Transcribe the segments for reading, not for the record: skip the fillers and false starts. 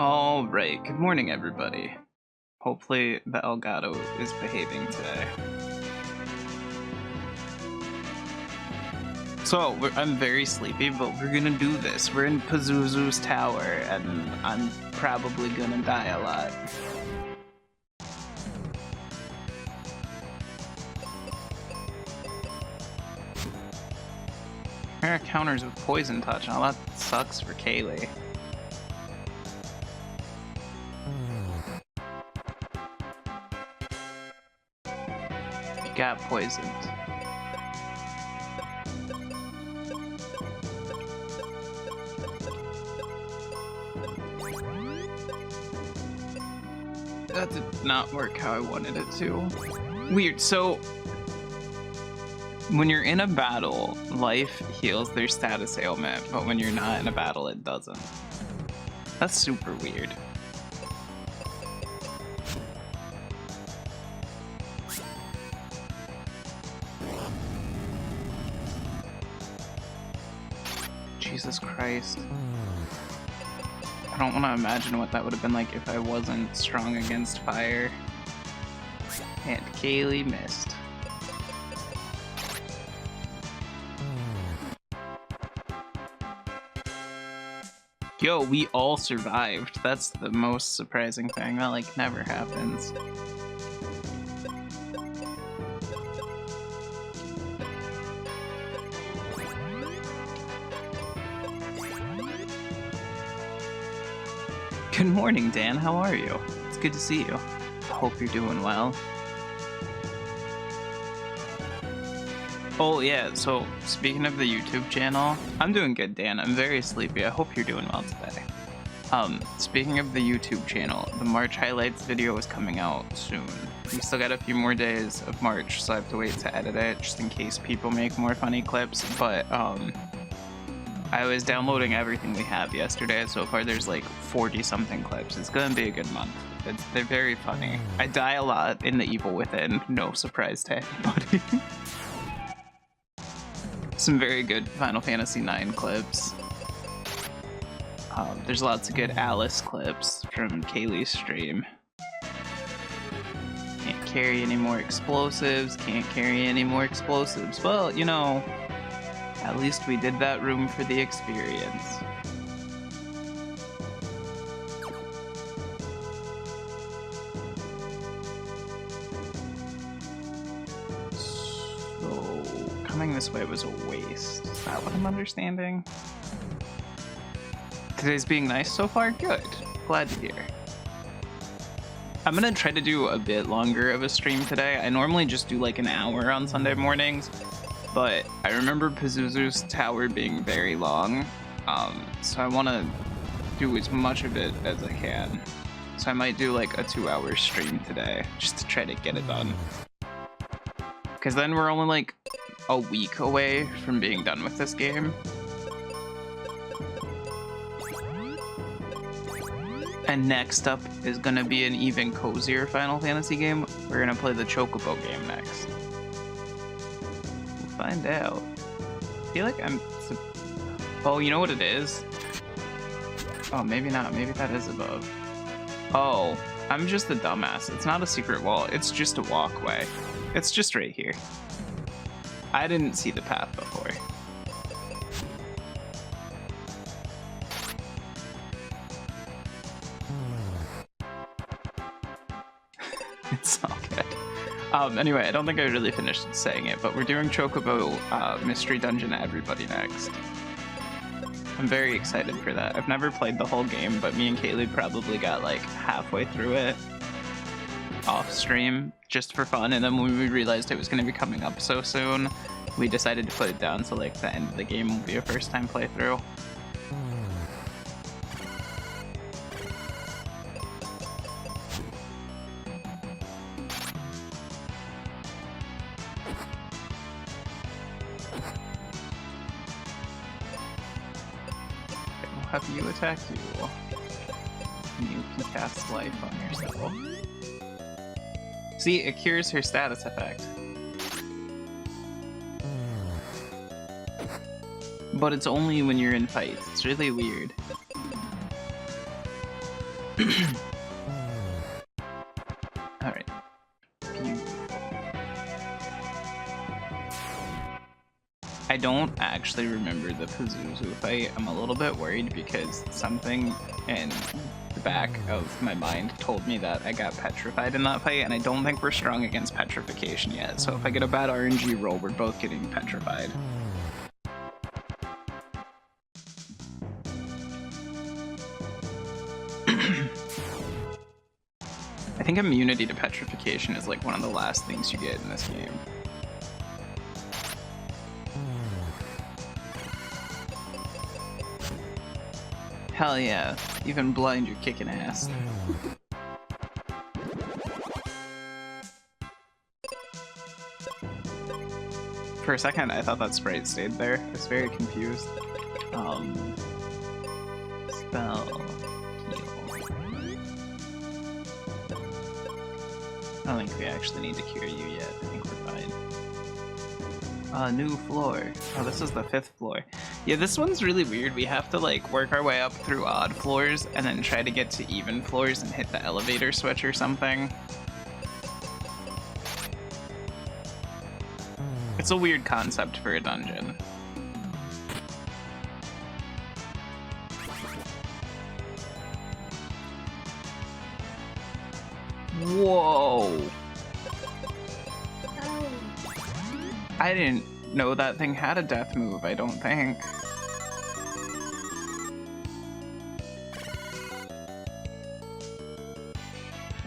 Alright, good morning everybody. Hopefully the Elgato is behaving today. So, I'm very sleepy, but we're gonna do this. We're in Pazuzu's tower, and I'm probably gonna die a lot. There are counters with poison touch, and all that sucks for Kaylee. You got poisoned. That did not work how I wanted it to. Weird, so when you're in a battle, life heals their status ailment, but when you're not in a battle, it doesn't. That's super weird. Jesus Christ. I don't want to imagine what that would have been like if I wasn't strong against fire. And Kaylee missed. Yo, we all survived. That's the most surprising thing. That like never happens. Good morning, Dan. How are you? It's good to see you. I hope you're doing well. Oh yeah, so speaking of the YouTube channel, I'm doing good, Dan. I'm very sleepy. I hope you're doing well today. Speaking of the YouTube channel, the March highlights video is coming out soon. We still got a few more days of March, so I have to wait to edit it just in case people make more funny clips, but I was downloading everything we have yesterday. So far there's like 40 something clips. It's gonna be a good month. They're very funny. I die a lot in The Evil Within, no surprise to anybody. Some very good Final Fantasy IX clips. There's lots of good Alice clips from Kaylee's stream. Can't carry any more explosives, can't carry any more explosives. Well, you know, at least we did that room for the experience. So, coming this way was a waste. Is that what I'm understanding? Today's being nice so far? Good. Glad to hear. I'm gonna try to do a bit longer of a stream today. I normally just do like an hour on Sunday mornings, but I remember Pazuzu's tower being very long, so I want to do as much of it as I can. So I might do like a 2-hour stream today, just to try to get it done. Because then we're only like a week away from being done with this game. And next up is going to be an even cozier Final Fantasy game. We're going to play the Chocobo game next. Find out. I feel like I'm... Oh, you know what it is? Oh, maybe not. Maybe that is above. Oh, I'm just a dumbass. It's not a secret wall. It's just a walkway. It's just right here. I didn't see the path before. It's all good. Anyway, I don't think I really finished saying it, but we're doing Chocobo Mystery Dungeon Everybody next. I'm very excited for that. I've never played the whole game, but me and Kaylee probably got like halfway through it off stream just for fun, and then when we realized it was going to be coming up so soon, we decided to put it down so like the end of the game will be a first time playthrough. Have you attack you? And you can cast life on yourself. See, it cures her status effect. But it's only when you're in fights. It's really weird. Alright. I don't actually remember the Pazuzu fight. I'm a little bit worried because something in the back of my mind told me that I got petrified in that fight, and I don't think we're strong against petrification yet. So if I get a bad RNG roll, we're both getting petrified. I think immunity to petrification is like one of the last things you get in this game. Hell yeah, even blind you're kicking ass. For a second I thought that sprite stayed there. I was very confused. Spell heal. I don't think we actually need to cure you yet. I think we're fine. New floor. Oh, this is the 5th floor. Yeah, this one's really weird. We have to like work our way up through odd floors and then try to get to even floors and hit the elevator switch or something. It's a weird concept for a dungeon. Whoa! I didn't know that thing had a death move, I don't think.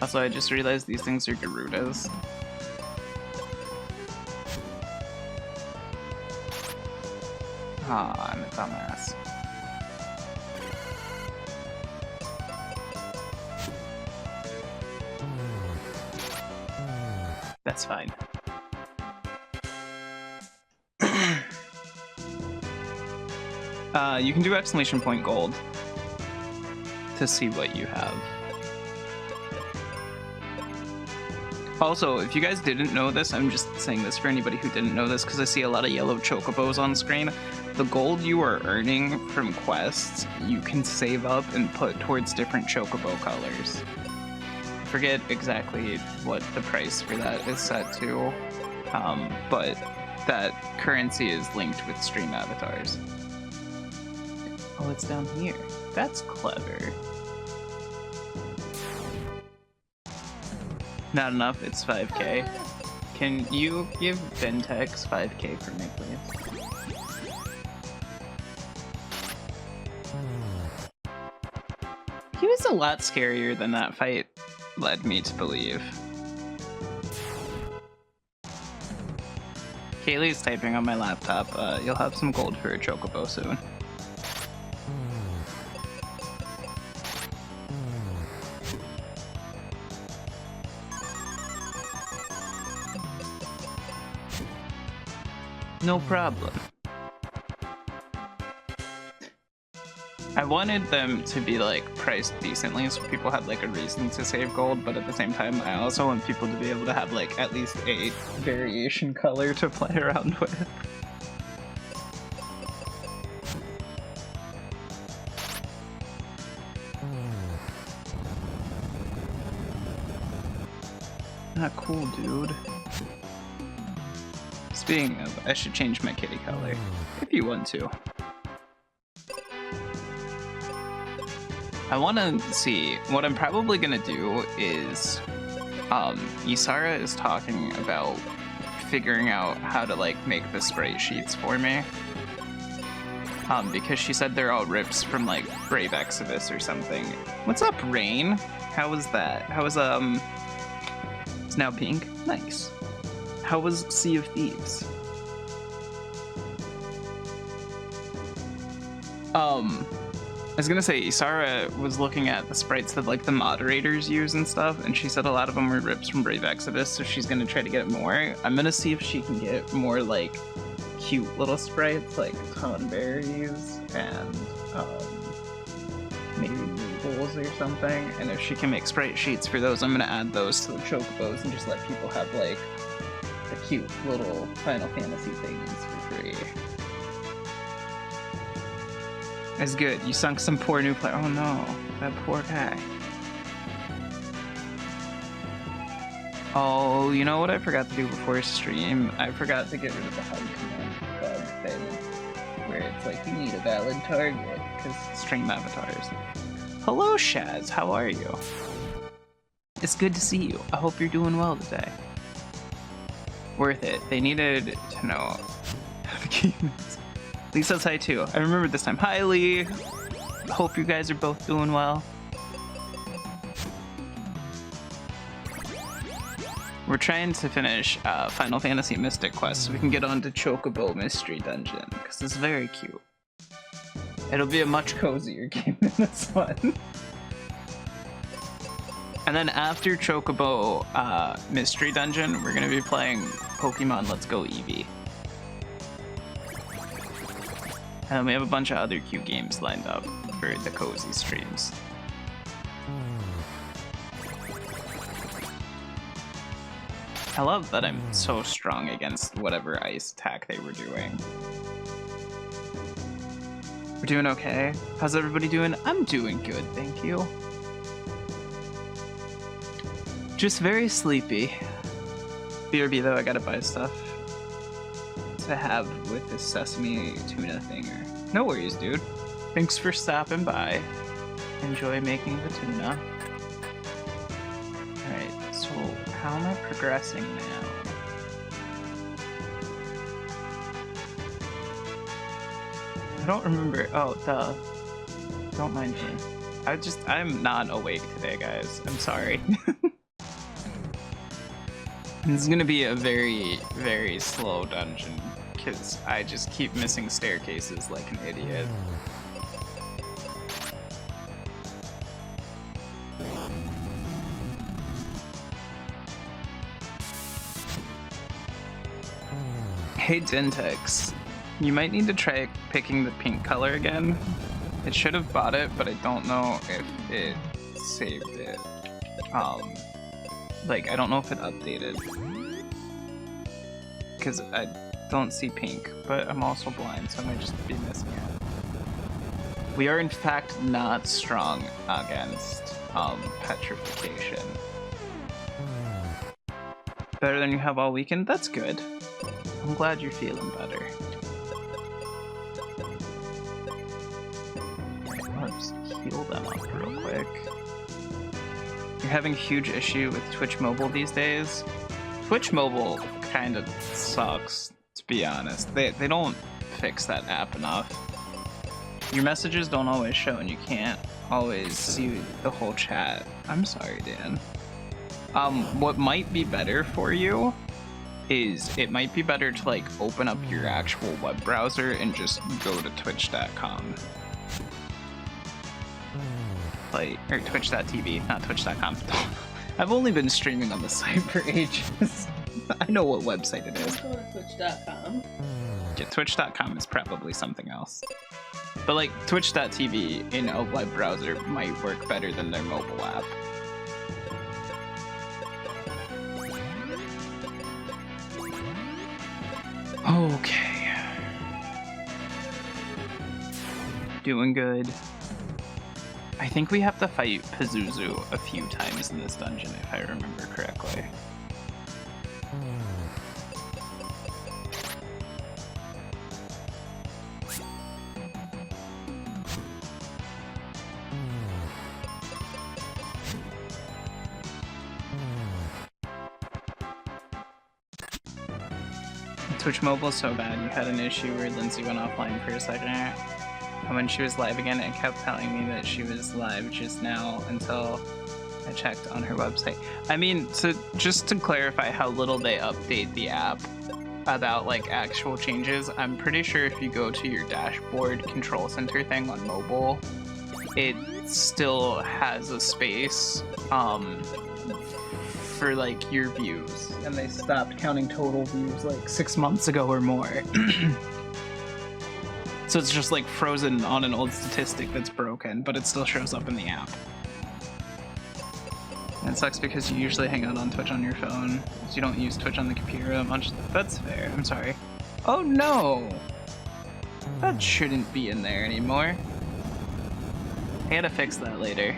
Also, I just realized these things are Garudas. Ah, I'm a dumbass. That's fine. You can do exclamation point gold to see what you have. Also, if you guys didn't know this, I'm just saying this for anybody who didn't know this because I see a lot of yellow chocobos on screen. The gold you are earning from quests, you can save up and put towards different chocobo colors. I forget exactly what the price for that is set to, but that currency is linked with stream avatars. Oh, it's down here. That's clever. Not enough, it's 5k. Can you give Ventex 5k for me, please? He was a lot scarier than that fight led me to believe. Kaylee's typing on my laptop. You'll have some gold for a chocobo soon. No problem. I wanted them to be like priced decently so people had like a reason to save gold, but at the same time I also want people to be able to have like at least a variation color to play around with. Not cool, dude. Speaking of, I should change my kitty color, if you want to. I want to see, what I'm probably going to do is, Isara is talking about figuring out how to like make the sprite sheets for me. Because she said they're all rips from like Brave Exodus or something. What's up, Rain? How was that? How was, it's now pink? Nice. How was Sea of Thieves? I was gonna say, Isara was looking at the sprites that like the moderators use and stuff, and she said a lot of them were rips from Brave Exodus, so she's gonna try to get more. I'm gonna see if she can get more like cute little sprites like tonberries and maybe noodles or something, and if she can make sprite sheets for those, I'm gonna add those to the chocobos and just let people have like the cute little Final Fantasy things for free. It's good. You sunk some poor new player. Oh no, that poor guy. Oh, you know what I forgot to do before stream? I forgot to get rid of the hug command bug thing, where it's like, you need a valid target, because stream avatars. Hello, Shaz, how are you? It's good to see you. I hope you're doing well today. Worth it. They needed to know how the game is. Lisa's hi too. I remember this time. Hi, Lee. Hope you guys are both doing well. We're trying to finish Final Fantasy Mystic Quest so we can get on to Chocobo Mystery Dungeon, because it's very cute. It'll be a much cozier game than this one. And then after Chocobo Mystery Dungeon, we're going to be playing Pokemon Let's Go Eevee. And then we have a bunch of other cute games lined up for the cozy streams. I love that I'm so strong against whatever ice attack they were doing. We're doing okay. How's everybody doing? I'm doing good, thank you. Just very sleepy. BRB though, I gotta buy stuff to have with this sesame tuna thinger. No worries, dude. Thanks for stopping by. Enjoy making the tuna. Alright, so how am I progressing now? I don't remember. Oh, duh. Don't mind me. I'm not awake today, guys. I'm sorry. This is gonna be a very, very slow dungeon, because I just keep missing staircases like an idiot. Hey Dentex, you might need to try picking the pink color again. It should have bought it, but I don't know if it saved it. Like, I don't know if it updated. Because I don't see pink, but I'm also blind, so I might just be missing it. We are in fact not strong against petrification. Better than you have all weekend? That's good. I'm glad you're feeling better. Let's heal them up real quick. You're having a huge issue with Twitch Mobile these days? Twitch Mobile kind of sucks, to be honest. They don't fix that app enough. Your messages don't always show and you can't always see the whole chat. I'm sorry, Dan. What might be better for you is it might be better to like open up your actual web browser and just go to twitch.com. Like, or twitch.tv, not twitch.com. I've only been streaming on the site for ages. I know what website it is. Go to twitch.com. Yeah, twitch.com is probably something else. But like twitch.tv in a web browser might work better than their mobile app. Okay. Doing good. I think we have to fight Pazuzu a few times in this dungeon, if I remember correctly. Twitch Mobile is so bad. You had an issue where Lindsay went offline for a second. And when she was live again, it kept telling me that she was live just now until I checked on her website. I mean, just to clarify how little they update the app about like actual changes, I'm pretty sure if you go to your dashboard control center thing on mobile, it still has a space for like your views, and they stopped counting total views like 6 months ago or more. So it's just like frozen on an old statistic that's broken, but it still shows up in the app. And it sucks because you usually hang out on Twitch on your phone, so you don't use Twitch on the computer that much. That's fair, I'm sorry. Oh no! That shouldn't be in there anymore. I gotta fix that later.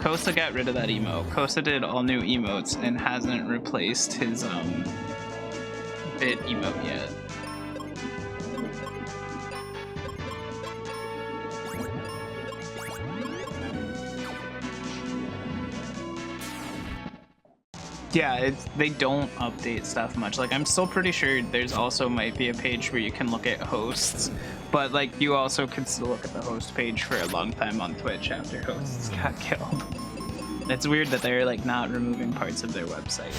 Kosa got rid of that emote. Kosa did all new emotes and hasn't replaced his bit emote yet. Yeah, they don't update stuff much. Like, I'm still pretty sure there's also might be a page where you can look at hosts, but like you also can still look at the host page for a long time on Twitch after hosts got killed. It's weird that they're like not removing parts of their website.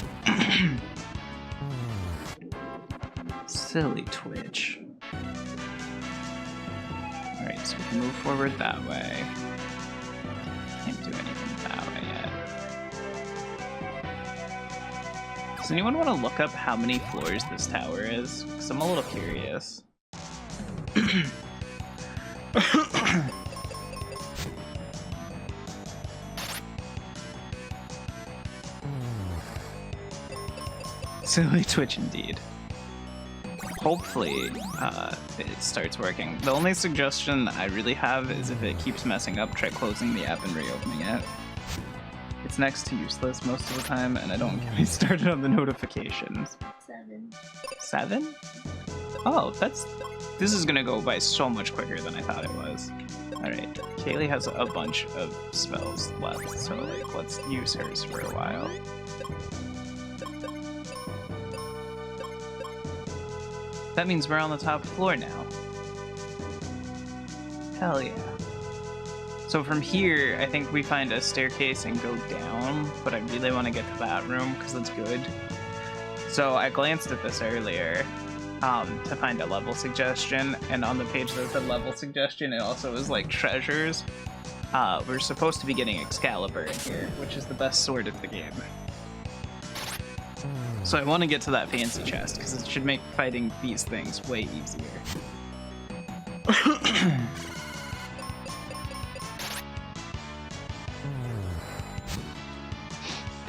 Silly Twitch. Alright, so we can move forward that way. Can't do anything that way yet. Does anyone want to look up how many floors this tower is? Because I'm a little curious. Silly Twitch indeed. Hopefully, it starts working. The only suggestion I really have is if it keeps messing up, try closing the app and reopening it. It's next to useless most of the time, and I don't get me started on the notifications. 7. 7? Oh, this is gonna go by so much quicker than I thought it was. Alright, Kaylee has a bunch of spells left, so like, let's use hers for a while. That means we're on the top floor now. Hell yeah. So from here, I think we find a staircase and go down, but I really want to get to that room because it's good. So I glanced at this earlier to find a level suggestion, and on the page that said level suggestion, it also was like treasures. We're supposed to be getting Excalibur in here, which is the best sword of the game. So I want to get to that fancy chest because it should make fighting these things way easier.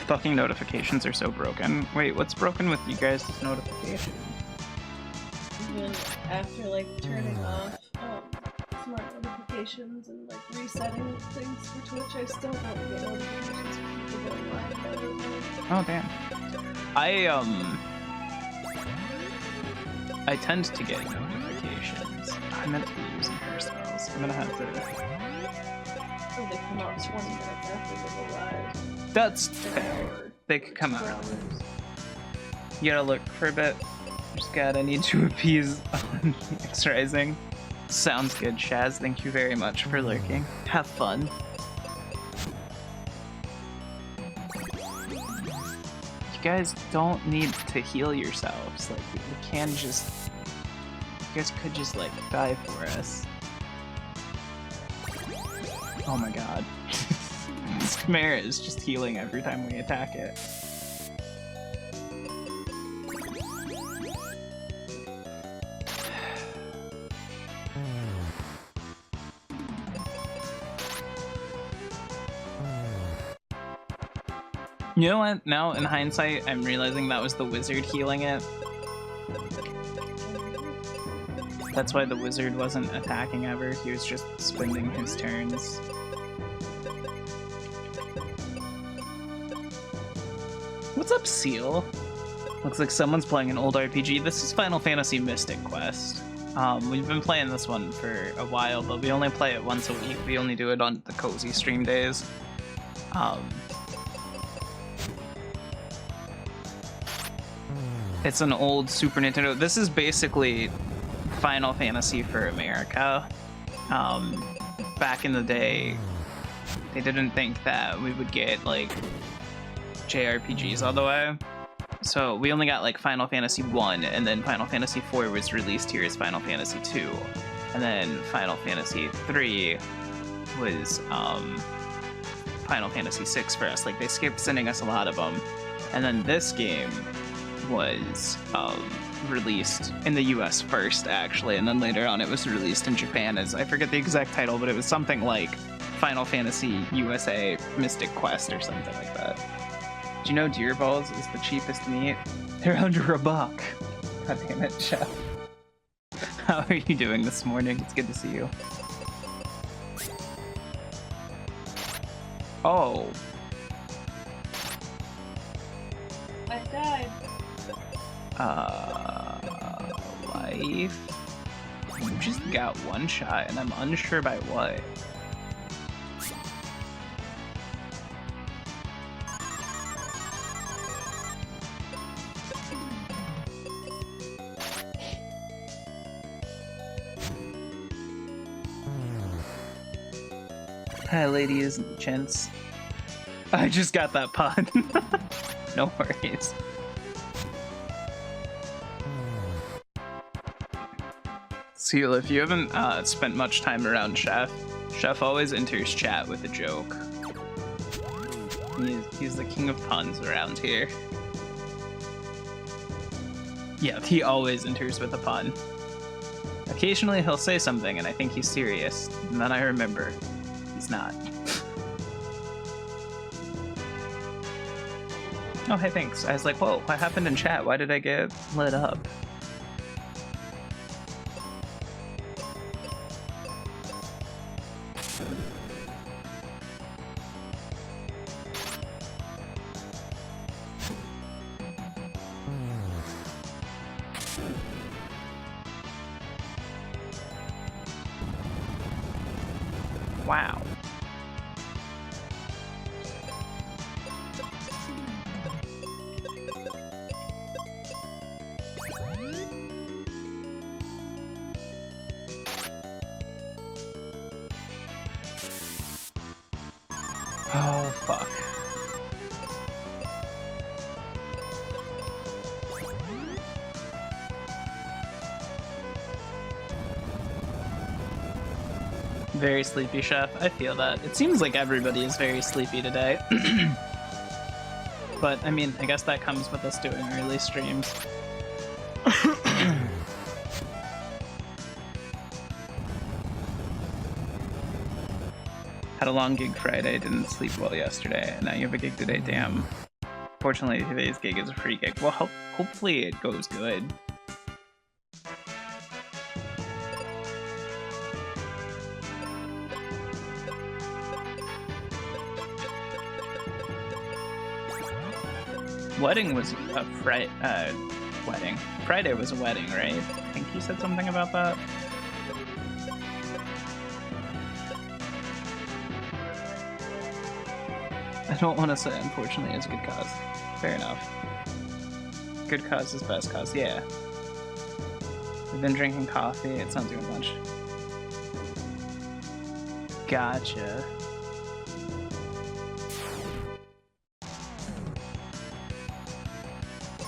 Fucking notifications are so broken. Wait, what's broken with you guys' notifications? Even after like turning off smart notifications and like resetting things for Twitch, I still don't get notifications from people going live. Oh damn. I tend to get notifications. I meant to be using her spells. I'm gonna have to. Oh, they come out 20 minutes after they go live. That's fair. They could come out. You gotta look for a bit. Just gotta need to appease X Rising. Sounds good, Shaz. Thank you very much for lurking. Have fun. You guys don't need to heal yourselves. Like, you can just... You guys could just, like, die for us. Oh my god. This Chimera is just healing every time we attack it. You know what? Now, in hindsight, I'm realizing that was the wizard healing it. That's why the wizard wasn't attacking ever. He was just spending his turns. What's up, Seal? Looks like someone's playing an old RPG. This is Final Fantasy Mystic Quest. We've been playing this one for a while, but we only play it once a week. We only do it on the cozy stream days. It's an old Super Nintendo. This is basically Final Fantasy for America. Back in the day, they didn't think that we would get like JRPGs all the way. So we only got like Final Fantasy 1, and then Final Fantasy 4 was released here as Final Fantasy 2. And then Final Fantasy 3 was Final Fantasy 6 for us. Like, they skipped sending us a lot of them. And then this game was released in the US first, actually, and then later on it was released in Japan as, I forget the exact title, but it was something like Final Fantasy USA Mystic Quest or something like that. Do you know deer balls is the cheapest meat? They're under $1. God damn it, Chef. How are you doing this morning? It's good to see you. Oh. I died. Life? You just got one shot, and I'm unsure by what. Hi, ladies and gents. I just got that pun. No worries. Seal, if you haven't spent much time around Chef, Chef always enters chat with a joke. He's the king of puns around here. Yeah, he always enters with a pun. Occasionally he'll say something and I think he's serious, and then I remember he's not. Oh, hey, thanks. I was like, whoa, what happened in chat? Why did I get lit up? Wow. Oh, fuck. Very sleepy, Chef. I feel that. It seems like everybody is very sleepy today. But, I mean, I guess that comes with us doing early streams. Had a long gig Friday, didn't sleep well yesterday, and now you have a gig today, damn. Fortunately, today's gig is a free gig. Well, hopefully it goes good. Wedding was a wedding. Friday was a wedding, right? I think you said something about that. I don't want to say, unfortunately, it's a good cause. Fair enough. Good cause is best cause, yeah. We've been drinking coffee, it sounds like a bunch. Gotcha.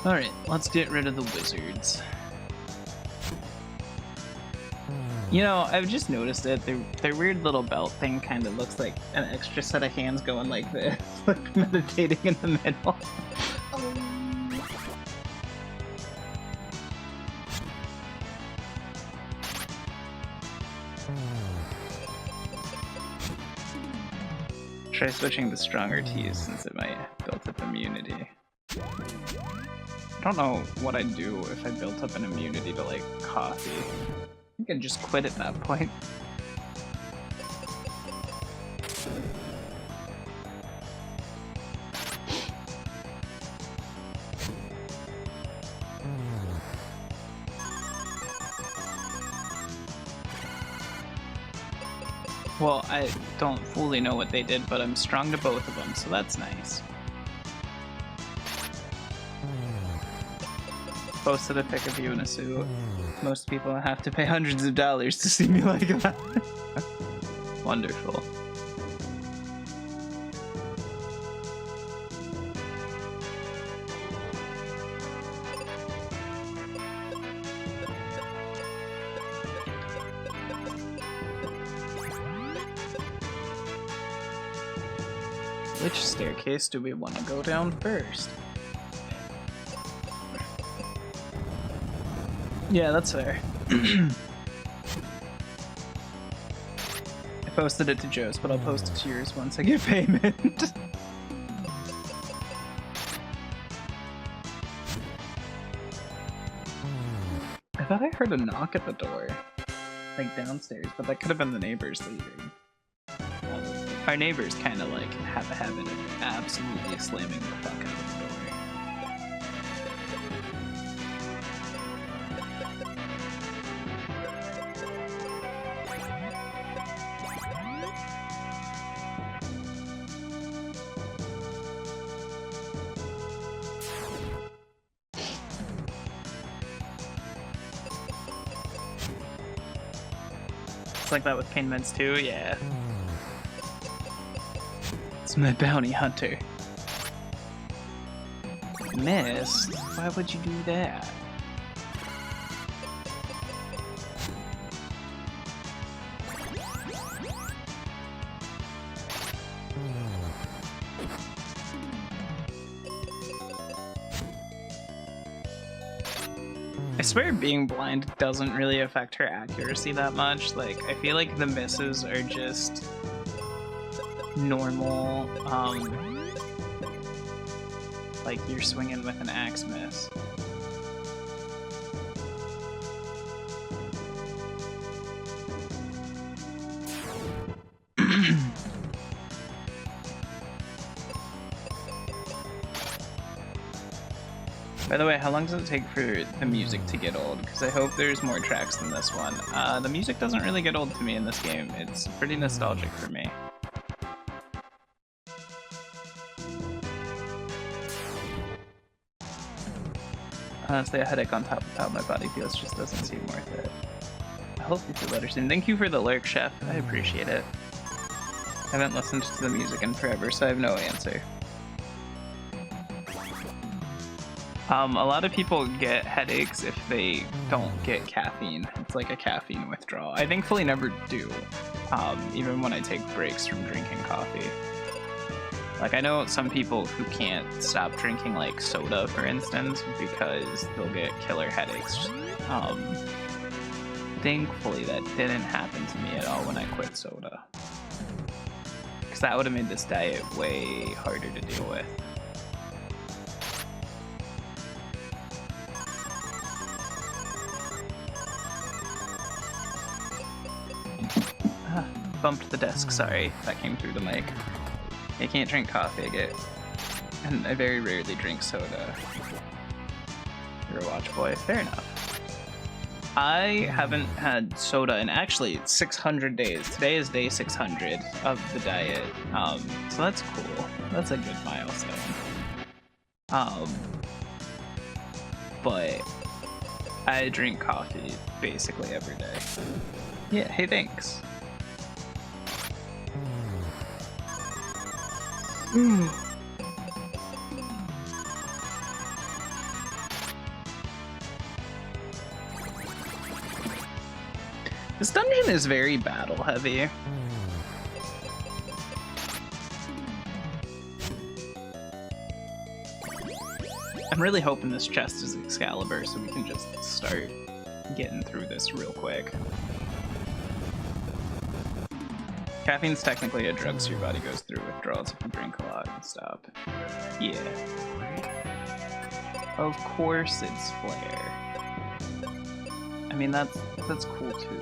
Alright, let's get rid of the wizards. You know, I've just noticed it. Their weird little belt thing kind of looks like an extra set of hands going like this, like meditating in the middle. Try switching to stronger teas since it might build up immunity. I don't know what I'd do if I built up an immunity to, like, coffee. I think I'd just quit at that point. Well, I don't fully know what they did, but I'm strong to both of them, so that's nice. Posted a pic of you in a suit. Most people have to pay hundreds of dollars to see me like that. Wonderful. Which staircase do we want to go down first? Yeah, that's fair. I posted it to Joe's, but I'll post it to yours once I get payment. I thought I heard a knock at the door, like downstairs, but that could have been the neighbors leaving. Our neighbors kind of like have a habit of absolutely slamming the fuck out of the door. It's like that with pain meds too, yeah. It's my bounty hunter. Missed? Why would you do that? I swear being blind doesn't really affect her accuracy that much. Like, I feel like the misses are just normal, like you're swinging with an axe miss. By the way, how long does it take for the music to get old? Because I hope there's more tracks than this one. The music doesn't really get old to me in this game. It's pretty nostalgic for me. Honestly, a headache on top of how my body feels just doesn't seem worth it. I hope you feel better soon. Thank you for the lurk, Chef. I appreciate it. I haven't listened to the music in forever, so I have no answer. A lot of people get headaches if they don't get caffeine. It's like a caffeine withdrawal. I thankfully never do, even when I take breaks from drinking coffee. Like, I know some people who can't stop drinking, like, soda, for instance, because they'll get killer headaches. Thankfully, that didn't happen to me at all when I quit soda. Because that would have made this diet way harder to deal with. Bumped the desk, sorry. That came through the mic. I can't drink coffee, and I very rarely drink soda. You're a watch boy, fair enough. I haven't had soda in actually 600 days. Today is day 600 of the diet, so that's cool. That's a good milestone. But I drink coffee basically every day. Yeah, hey, thanks. This dungeon is very battle heavy. I'm really hoping this chest is Excalibur so we can just start getting through this real quick. Caffeine's technically a drug, so your body goes through withdrawals if you drink a lot and stop. Yeah. Of course it's Flare. I mean, that's cool too.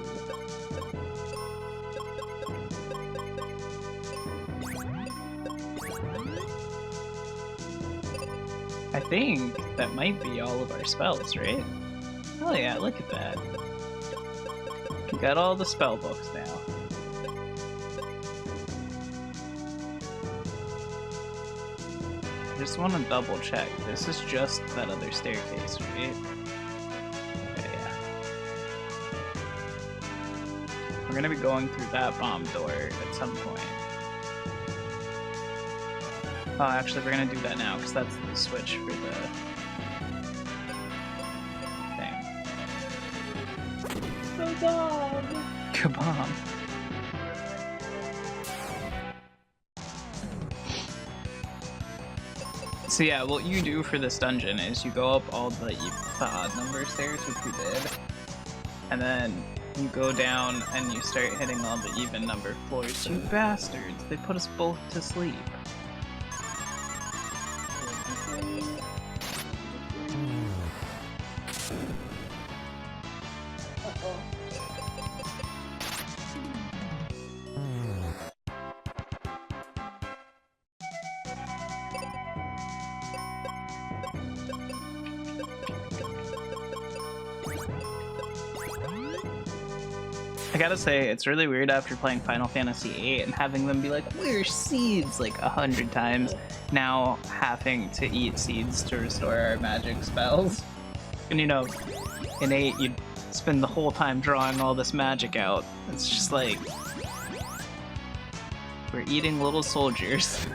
I think that might be all of our spells, right? Oh yeah, look at that. We got all the spell books now. I just want to double check. This is just that other staircase, right? Okay, yeah. We're gonna be going through that bomb door at some point. Oh, actually, we're gonna do that now, because that's the switch for the thing. Kabam! Kabam! So yeah, what you do for this dungeon is you go up all the odd number stairs, which we did, and then you go down and you start hitting all the even number floors. You bastards! They put us both to sleep. I gotta say, it's really weird after playing Final Fantasy VIII and having them be like, "Where's seeds?" like 100 times. Now having to eat seeds to restore our magic spells. And you know, in 8, you'd spend the whole time drawing all this magic out. It's just like, we're eating little soldiers.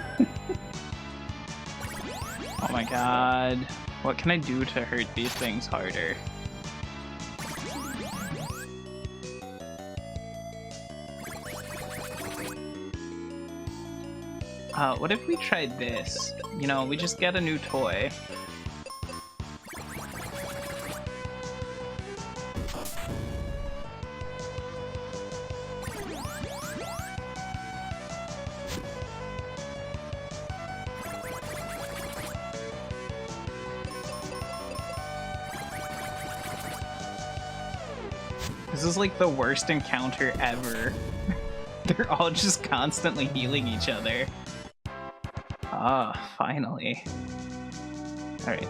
Oh my god. What can I do to hurt these things harder? What if we tried this? You know, we just get a new toy. This is like the worst encounter ever. They're all just constantly healing each other. Ah, finally. Alright.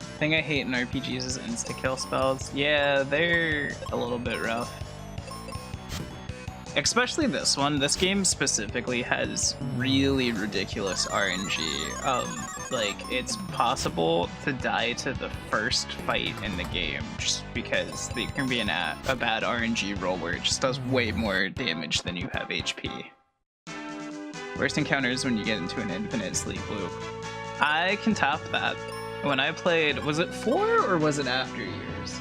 The thing I hate in RPGs is insta-kill spells. Yeah, they're a little bit rough. Especially this one. This game specifically has really ridiculous RNG. Like, it's possible to die to the first fight in the game just because there can be a bad RNG roll where it just does way more damage than you have HP. Worst encounter is when you get into an infinite sleep loop. I can top that. When I played, was it 4 or was it After Years?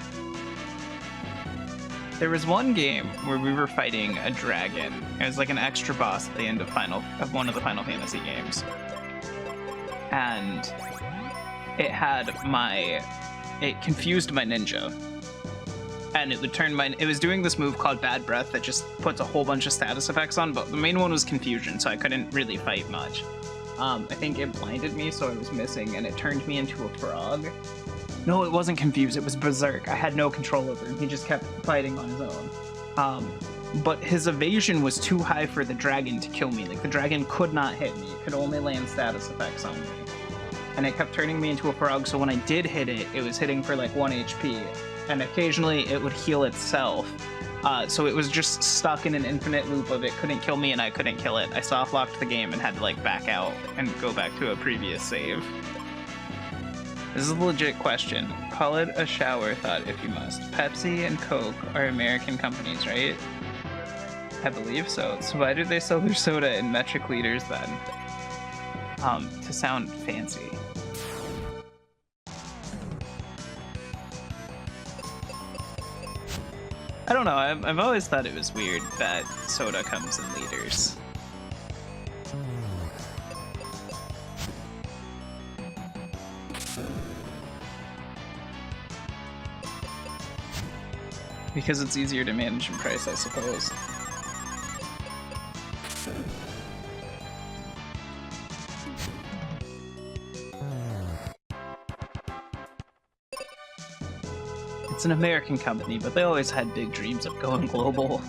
There was one game where we were fighting a dragon. It was like an extra boss at the end of one of the Final Fantasy games. And it confused my ninja. And it would turn it was doing this move called Bad Breath that just puts a whole bunch of status effects on, but the main one was confusion, so I couldn't really fight much. I think it blinded me, so I was missing, and it turned me into a frog. No, it wasn't confused, it was berserk. I had no control over him, he just kept fighting on his own. But his evasion was too high for the dragon to kill me. Like, the dragon could not hit me, it could only land status effects on me. And it kept turning me into a frog, so when I did hit it, it was hitting for like 1 HP. And occasionally it would heal itself. So it was just stuck in an infinite loop of it couldn't kill me and I couldn't kill it. I soft-locked the game and had to like back out and go back to a previous save. This is a legit question. Call it a shower thought if you must. Pepsi and Coke are American companies, right? I believe so. So why do they sell their soda in metric liters then? To sound fancy. I don't know, I've always thought it was weird that soda comes in liters. Because it's easier to manage in price, I suppose. It's an American company, but they always had big dreams of going global.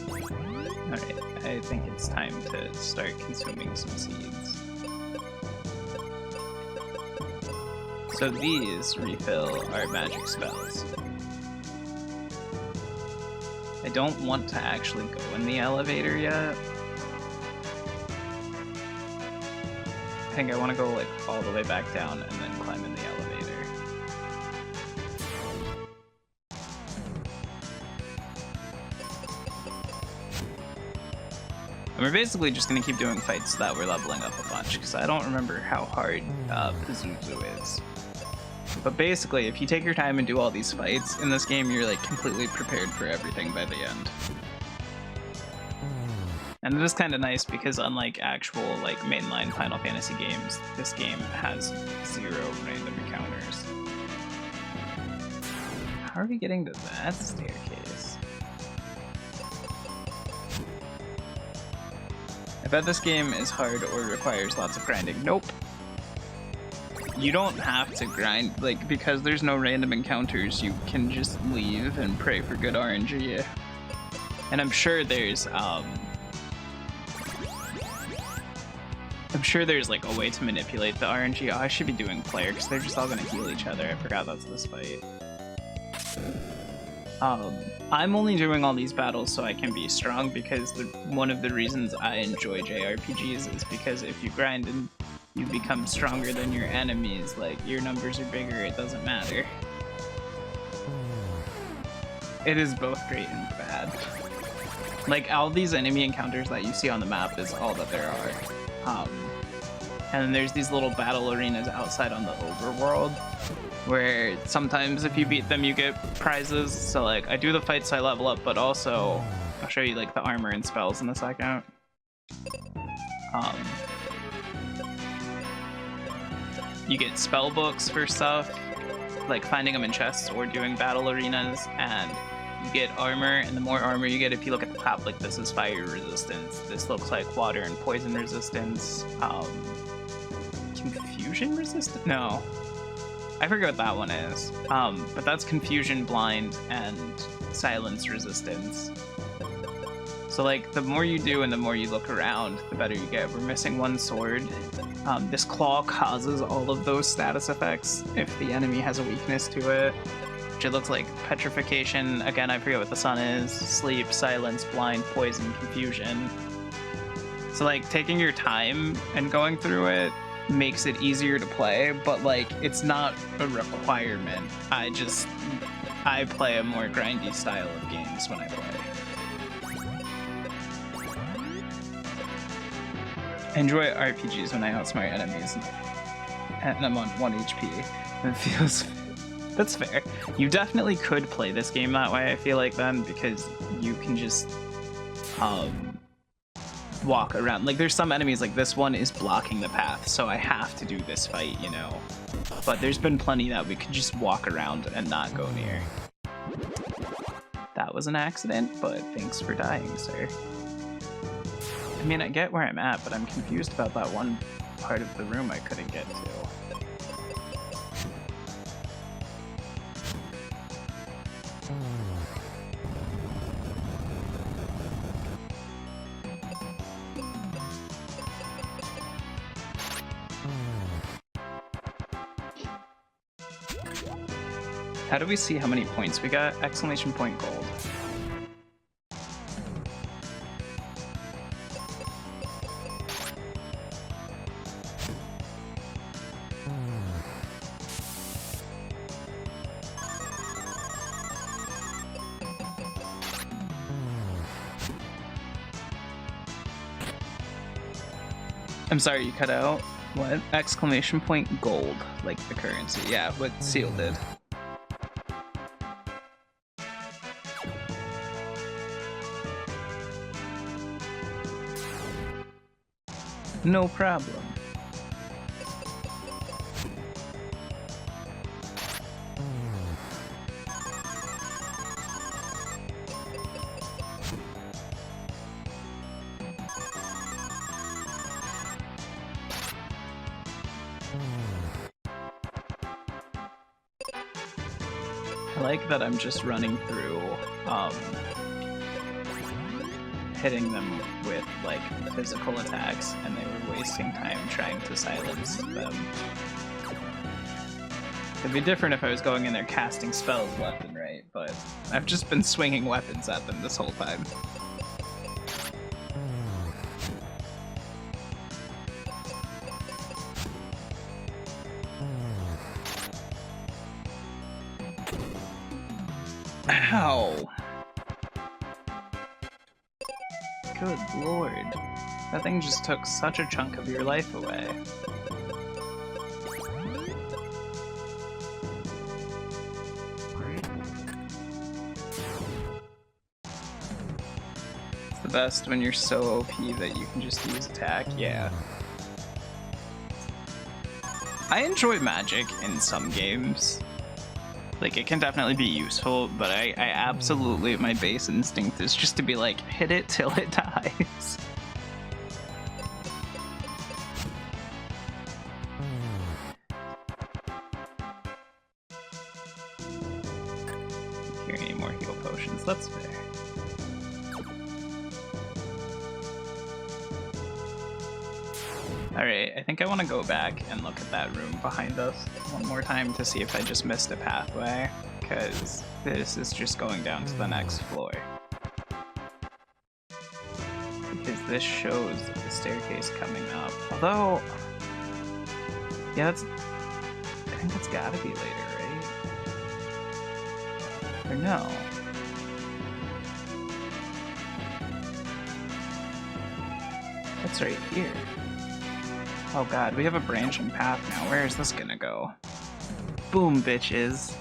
Alright, I think it's time to start consuming some seeds. So these refill our magic spells. I don't want to actually go in the elevator yet. I think I want to go like all the way back down and then climb in the elevator. And we're basically just going to keep doing fights so that we're leveling up a bunch, because I don't remember how hard Pazuzu is. But basically, if you take your time and do all these fights, in this game you're like completely prepared for everything by the end. And it is kind of nice because unlike actual like mainline Final Fantasy games, this game has 0 random encounters. How are we getting to that staircase? bet this game is hard or requires lots of grinding. Nope. You don't have to grind, like, because there's no random encounters, you can just leave and pray for good RNG. And I'm sure there's like a way to manipulate the RNG. Oh, I should be doing player because they're just all gonna heal each other. I forgot that's this fight. I'm only doing all these battles so I can be strong because one of the reasons I enjoy JRPGs is because if you grind and you become stronger than your enemies, like your numbers are bigger, it doesn't matter. It is both great and bad. Like all these enemy encounters that you see on the map is all that there are. And then there's these little battle arenas outside on the overworld where sometimes if you beat them you get prizes. So like I do the fight so I level up, but also I'll show you like the armor and spells in a second. You get spell books for stuff, like finding them in chests or doing battle arenas, and you get armor, and the more armor you get, if you look at the top, like this is fire resistance, this looks like water and poison resistance, confusion resistance? No. I forget what that one is. But that's confusion, blind, and silence resistance. So like, the more you do and the more you look around, the better you get. We're missing one sword. This claw causes all of those status effects if the enemy has a weakness to it. Which it looks like petrification, again I forget what the sun is, sleep, silence, blind, poison, confusion. So like, taking your time and going through it makes it easier to play, but like, it's not a requirement. I play a more grindy style of games when I play. I enjoy RPGs when I outsmart enemies and I'm on 1 HP. It feels... That's fair. You definitely could play this game that way, I feel like, then, because you can just walk around. Like, there's some enemies, like this one is blocking the path, so I have to do this fight, you know? But there's been plenty that we could just walk around and not go near. That was an accident, but thanks for dying, sir. I mean, I get where I'm at, but I'm confused about that one part of the room I couldn't get to. How do we see how many points we got? Exclamation point gold. I'm sorry, you cut out. What? Exclamation point gold, like the currency. Yeah, what Seal did. No problem. I like that I'm just running through, hitting them with, like, physical attacks, and they were wasting time trying to silence them. It'd be different if I was going in there casting spells left and right, but I've just been swinging weapons at them this whole time. Ow! Good lord. That thing just took such a chunk of your life away. It's the best when you're so OP that you can just use attack, yeah. I enjoy magic in some games. Like, it can definitely be useful, but I absolutely, my base instinct is just to be like, hit it till it dies. hear any more heal potions. That's fair. Alright, I think I want to go back and look at that room behind us one more time to see if I just missed a pathway, because this is just going down to the next floor. Because this shows the staircase coming up. Although, yeah, I think that's gotta be later, right? Or no? That's right here. Oh god, we have a branching path now. Where is this gonna go? Boom, bitches.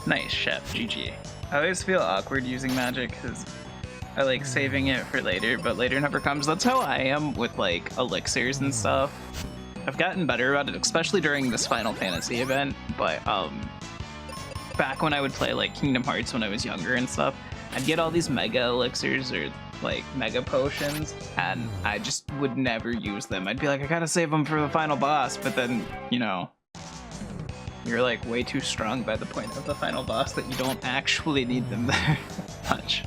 Nice, chef. GG. I always feel awkward using magic because I like saving it for later, but later never comes. That's how I am with like elixirs and stuff. I've gotten better about it, especially during this Final Fantasy event, but back when I would play like Kingdom Hearts when I was younger and stuff, I'd get all these mega elixirs or like mega potions, and I just would never use them. I'd be like, I gotta save them for the final boss, but then, you know, you're like way too strong by the point of the final boss that you don't actually need them there much.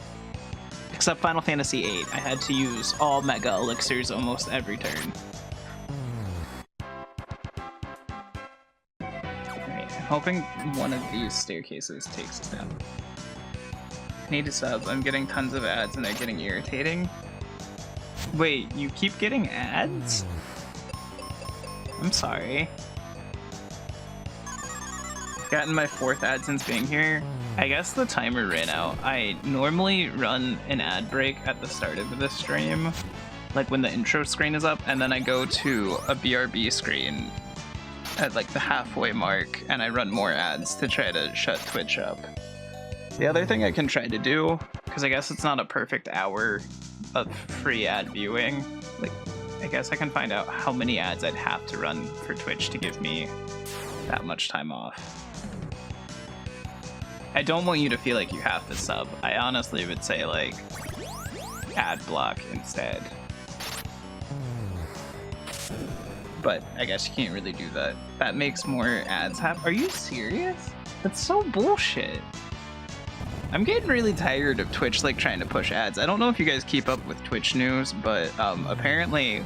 Except Final Fantasy VIII, I had to use all mega elixirs almost every turn. Alright, I'm hoping one of these staircases takes us down. I need to sub. I'm getting tons of ads and they're getting irritating. Wait, you keep getting ads? I'm sorry. Gotten my 4th ad since being here. I guess the timer ran out. I normally run an ad break at the start of the stream, like when the intro screen is up, and then I go to a BRB screen at like the halfway mark and I run more ads to try to shut Twitch up. The other thing I can try to do, because I guess it's not a perfect hour of free ad viewing, like I guess I can find out how many ads I'd have to run for Twitch to give me that much time off. I don't want you to feel like you have to sub. I honestly would say like ad block instead. But I guess you can't really do that. That makes more ads happen. Are you serious? That's so bullshit. I'm getting really tired of Twitch like trying to push ads. I don't know if you guys keep up with Twitch news, but apparently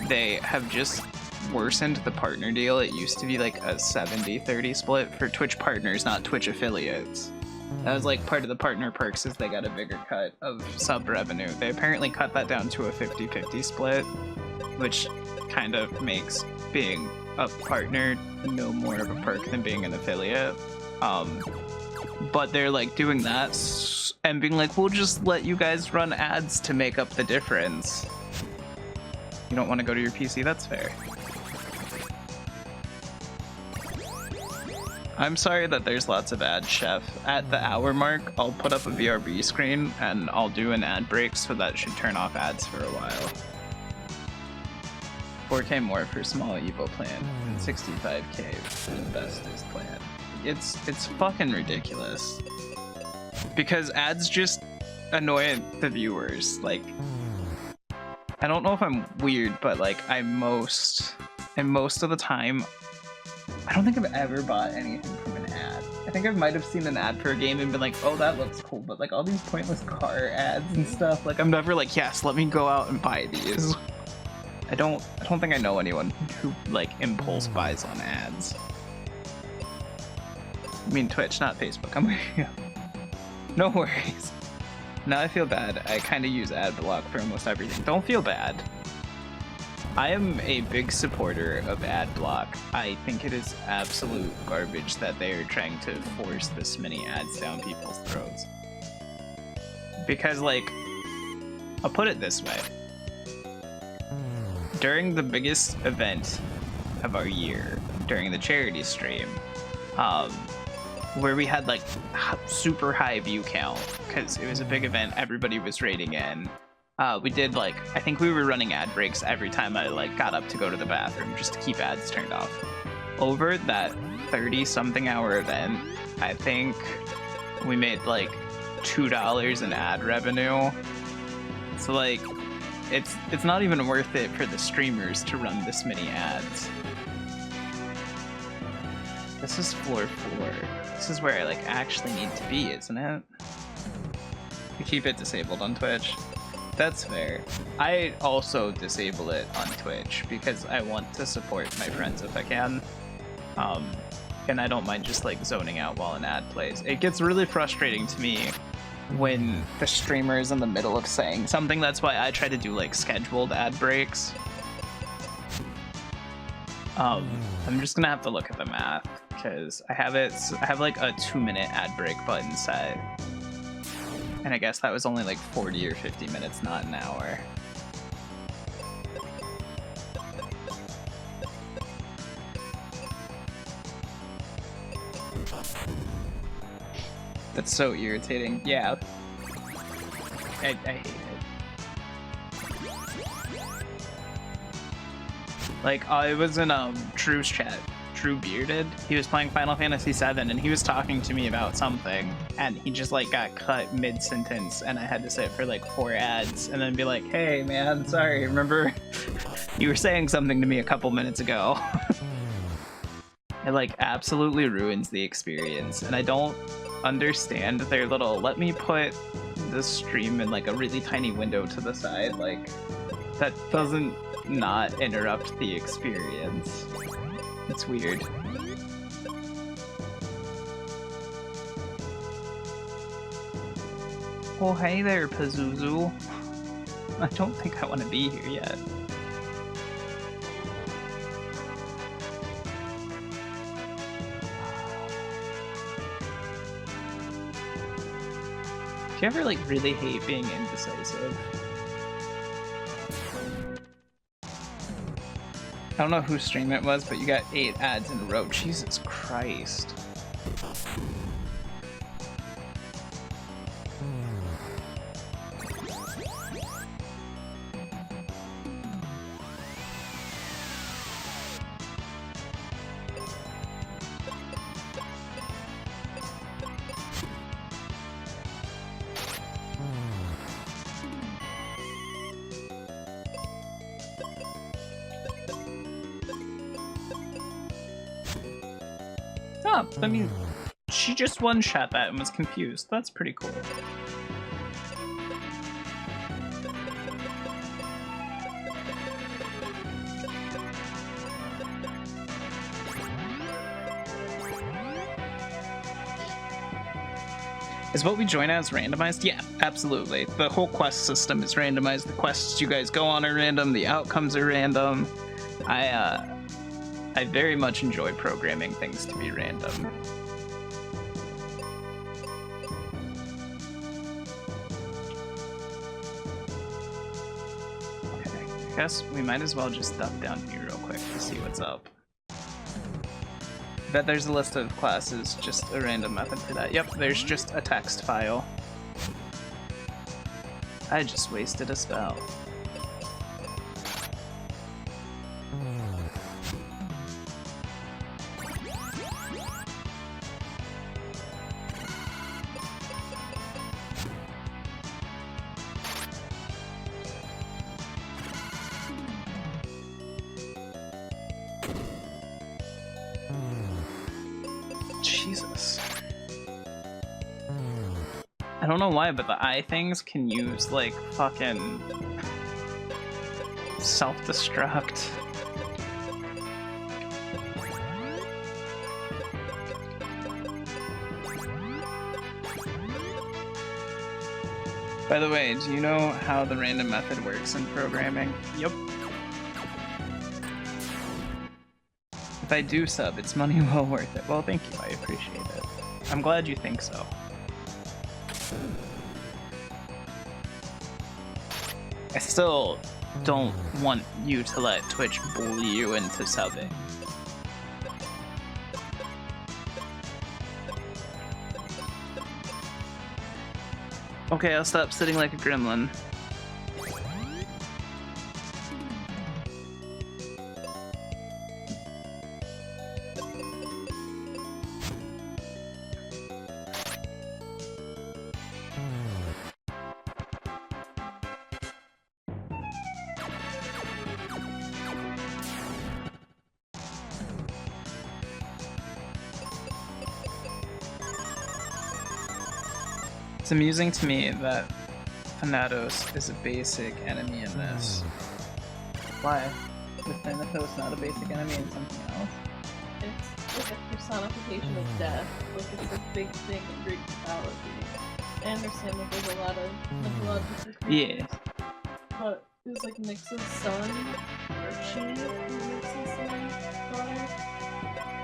they have just worsened the partner deal. It used to be like a 70-30 split for Twitch partners, not Twitch affiliates. That was like part of the partner perks, is they got a bigger cut of sub revenue. They apparently cut that down to a 50-50 split, which kind of makes being a partner no more of a perk than being an affiliate. But they're like doing that and being like, we'll just let you guys run ads to make up the difference. You don't want to go to your PC? That's fair. I'm sorry that there's lots of ads, Chef. At the hour mark, I'll put up a BRB screen and I'll do an ad break, so that should turn off ads for a while. 4K more for small Evo plan and 65K for the bestest plan. It's fucking ridiculous. Because ads just annoy the viewers. Like, I don't know if I'm weird, but like most of the time, I don't think I've ever bought anything from an ad. I think I might have seen an ad for a game and been like, oh, that looks cool, but like all these pointless car ads and stuff, like I'm never like, yes, let me go out and buy these. I don't think I know anyone who like impulse buys on ads. I mean Twitch, not Facebook. I'm no worries. Now I feel bad. I kind of use ad block for almost everything. Don't feel bad. I am a big supporter of ad block. I think it is absolute garbage that they are trying to force this many ads down people's throats. Because like, I'll put it this way. During the biggest event of our year, during the charity stream, where we had like super high view count, because it was a big event, everybody was raiding in. We did like, I think we were running ad breaks every time I like got up to go to the bathroom just to keep ads turned off. Over that 30-something hour event, I think we made like $2 in ad revenue. So like, it's not even worth it for the streamers to run this many ads. This is floor 4. This is where I like actually need to be, isn't it? To keep it disabled on Twitch. That's fair. I also disable it on Twitch because I want to support my friends if I can. And I don't mind just like zoning out while an ad plays. It gets really frustrating to me when the streamer is in the middle of saying something. That's why I try to do like scheduled ad breaks. I'm just gonna have to look at the math because I have like a 2-minute ad break button set. And I guess that was only like 40 or 50 minutes, not an hour. That's so irritating. Yeah. I hate it. Like, I was in Drew's chat. Drew Bearded. He was playing Final Fantasy VII and he was talking to me about something and he just like got cut mid-sentence and I had to sit for like 4 ads and then be like, hey man, sorry, remember you were saying something to me a couple minutes ago. It like absolutely ruins the experience and I don't understand their little let me put the stream in like a really tiny window to the side. Like that doesn't not interrupt the experience. It's weird. Oh, hey there, Pazuzu. I don't think I want to be here yet. Do you ever, like, really hate being indecisive? I don't know whose stream it was, but you got 8 ads in a row. Jesus Christ. I mean, she just one-shot that and was confused. That's pretty cool. Is what we join as randomized? Yeah, absolutely. The whole quest system is randomized. The quests you guys go on are random. The outcomes are random. I very much enjoy programming things to be random. Okay, I guess we might as well just duck down here real quick to see what's up. I bet there's a list of classes, just a random method for that. Yep, there's just a text file. I just wasted a spell. I don't know why, but the eye things can use, like, fucking self-destruct. By the way, do you know how the random method works in programming? Yep. If I do sub, it's money well worth it. Well, thank you, I appreciate it. I'm glad you think so. I still don't want you to let Twitch bully you into subbing. Okay, I'll stop sitting like a gremlin. It's amusing to me that Thanatos is a basic enemy in this. Why? Is Thanatos not a basic enemy in something else? It's like a personification of death. Like it's a big thing in Greek mythology. I understand that there's a lot of mythological creatures. Yeah. But it was like Nyx's son, or she, Nyx's son, daughter.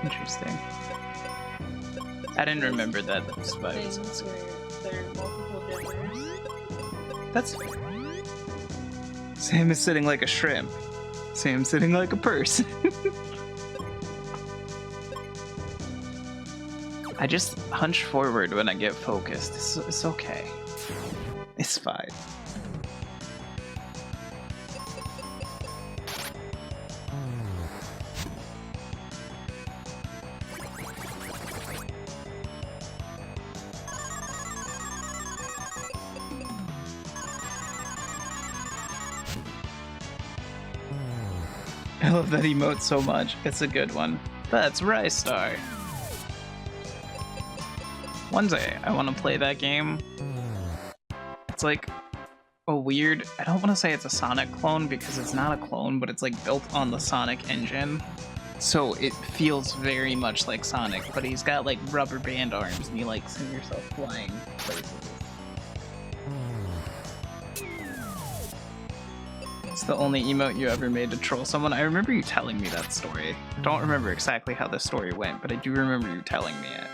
Interesting. I didn't remember that. That's why I was Things where there are multiple genders. That's fair. Sam is sitting like a shrimp. Sam's sitting like a person. I just hunch forward when I get focused. It's okay. It's fine. I love that emote so much. It's a good one. That's Rystar. One day, I want to play that game. It's like a weird... I don't want to say it's a Sonic clone because it's not a clone, but it's like built on the Sonic engine. So it feels very much like Sonic, but he's got like rubber band arms and you like send yourself flying places. It's the only emote you ever made to troll someone. I remember you telling me that story. I don't remember exactly how the story went, but I do remember you telling me it.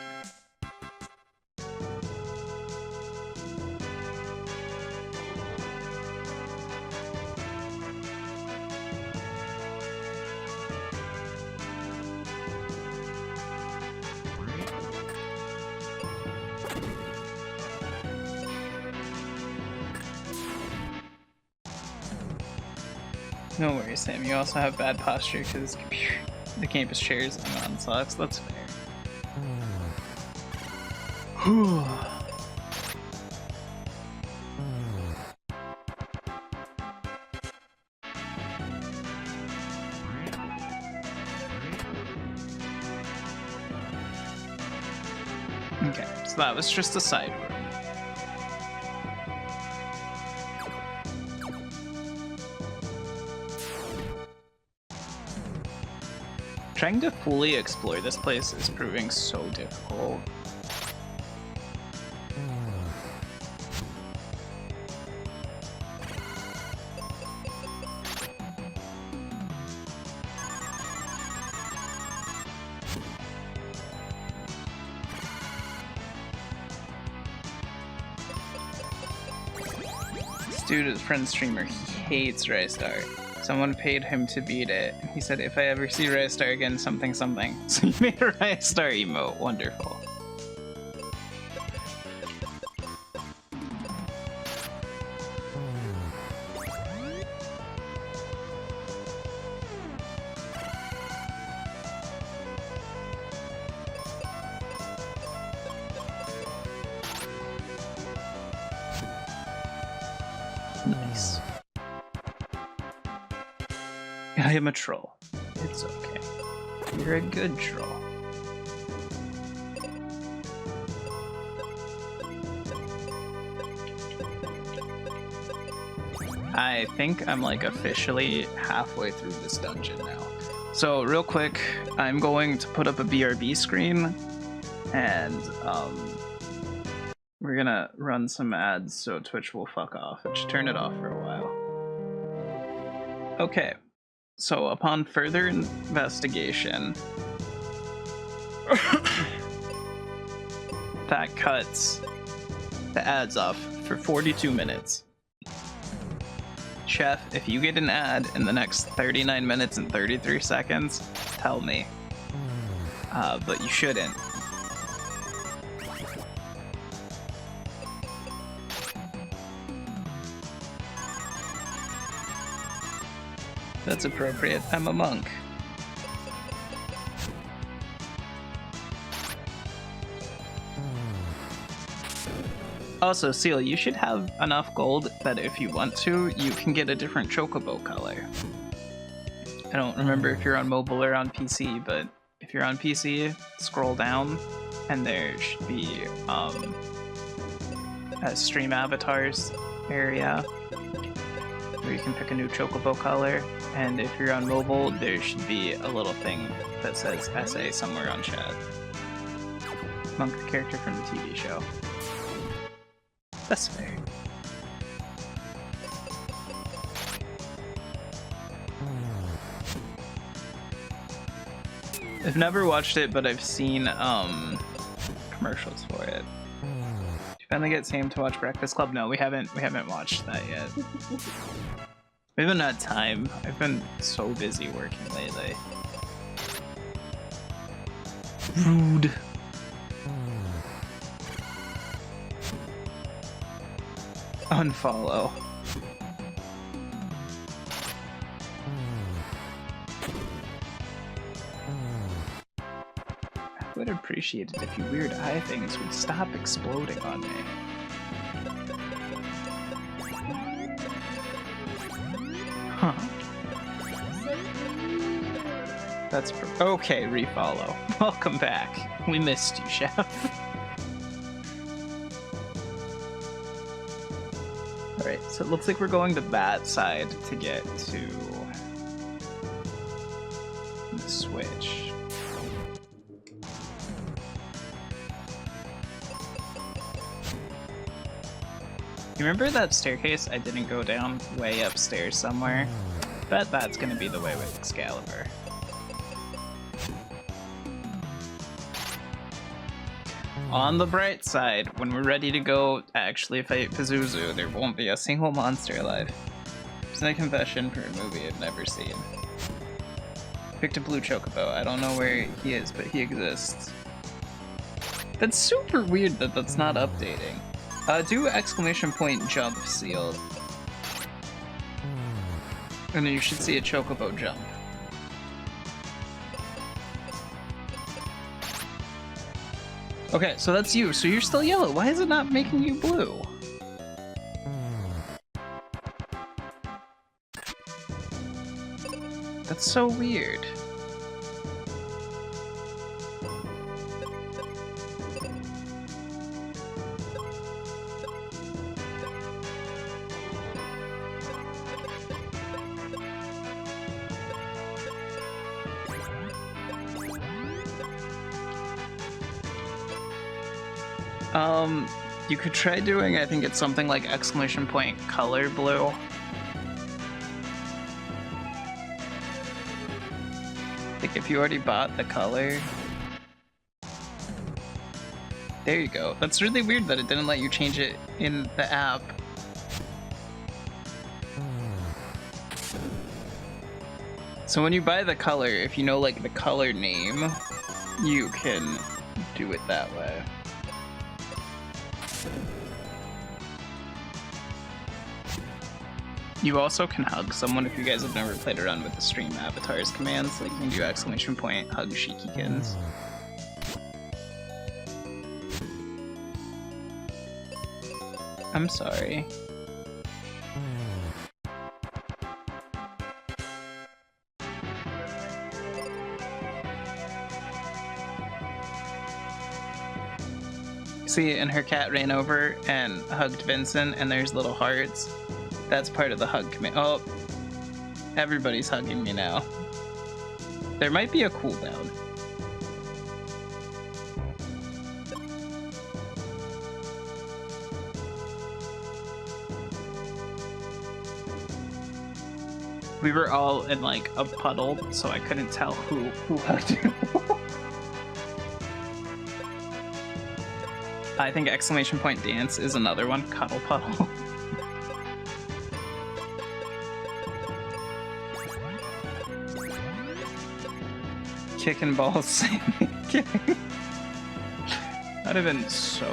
No worries, Sam. You also have bad posture because the campus chairs on sucks. That's fair. Okay, so that was just a side room. Trying to fully explore this place is proving so difficult. This dude is a friend streamer. He hates Rystar. Someone paid him to beat it. He said, if I ever see Rystar again, something something. So you made a Rystar emote. Wonderful. Nice. I am a troll. It's okay. You're a good troll. I think I'm like officially halfway through this dungeon now. So real quick, I'm going to put up a BRB screen and we're gonna run some ads so Twitch will fuck off. It should turn it off for a while. Okay. So, upon further investigation, that cuts the ads off for 42 minutes. Chef, if you get an ad in the next 39 minutes and 33 seconds, tell me. But you shouldn't. That's appropriate. I'm a monk. Also, Seal, you should have enough gold that if you want to, you can get a different chocobo color. I don't remember if you're on mobile or on PC, but if you're on PC, scroll down, and there should be stream avatars area where you can pick a new chocobo color, and if you're on mobile, there should be a little thing that says SA somewhere on chat. Monk, the character from the TV show. That's fair. I've never watched it, but I've seen commercials for it. Did you finally get Sam to watch Breakfast Club? No, we haven't watched that yet. We haven't had time. I've been so busy working lately. Rude. Unfollow. I would appreciate it if you weird eye things would stop exploding on me. Huh. That's okay, refollow. Welcome back. We missed you, Chef. Alright, so it looks like we're going to that side to get to the switch. You remember that staircase I didn't go down way upstairs somewhere? Bet that's gonna be the way with Excalibur. On the bright side, when we're ready to go actually fight Pazuzu, there won't be a single monster alive. It's a confession for a movie I've never seen. Picked a blue chocobo. I don't know where he is, but he exists. That's super weird that that's not updating. Do exclamation point jump sealed. And then you should see a chocobo jump. Okay, so that's you. So you're still yellow. Why is it not making you blue? That's so weird. You could try doing, I think it's something like exclamation point color blue. Like if you already bought the color. There you go. That's really weird that it didn't let you change it in the app. So when you buy the color, if you know like the color name, you can do it that way. You also can hug someone if you guys have never played around with the stream avatars commands. Like you can do exclamation point hug Sheikykins. I'm sorry. See, and her cat ran over and hugged Vincent, and there's little hearts. That's part of the hug command. Oh, everybody's hugging me now. There might be a cooldown. We were all in like a puddle, so I couldn't tell who hugged who. I think exclamation point dance is another one. Cuddle puddle. Kicking balls. That'd have been so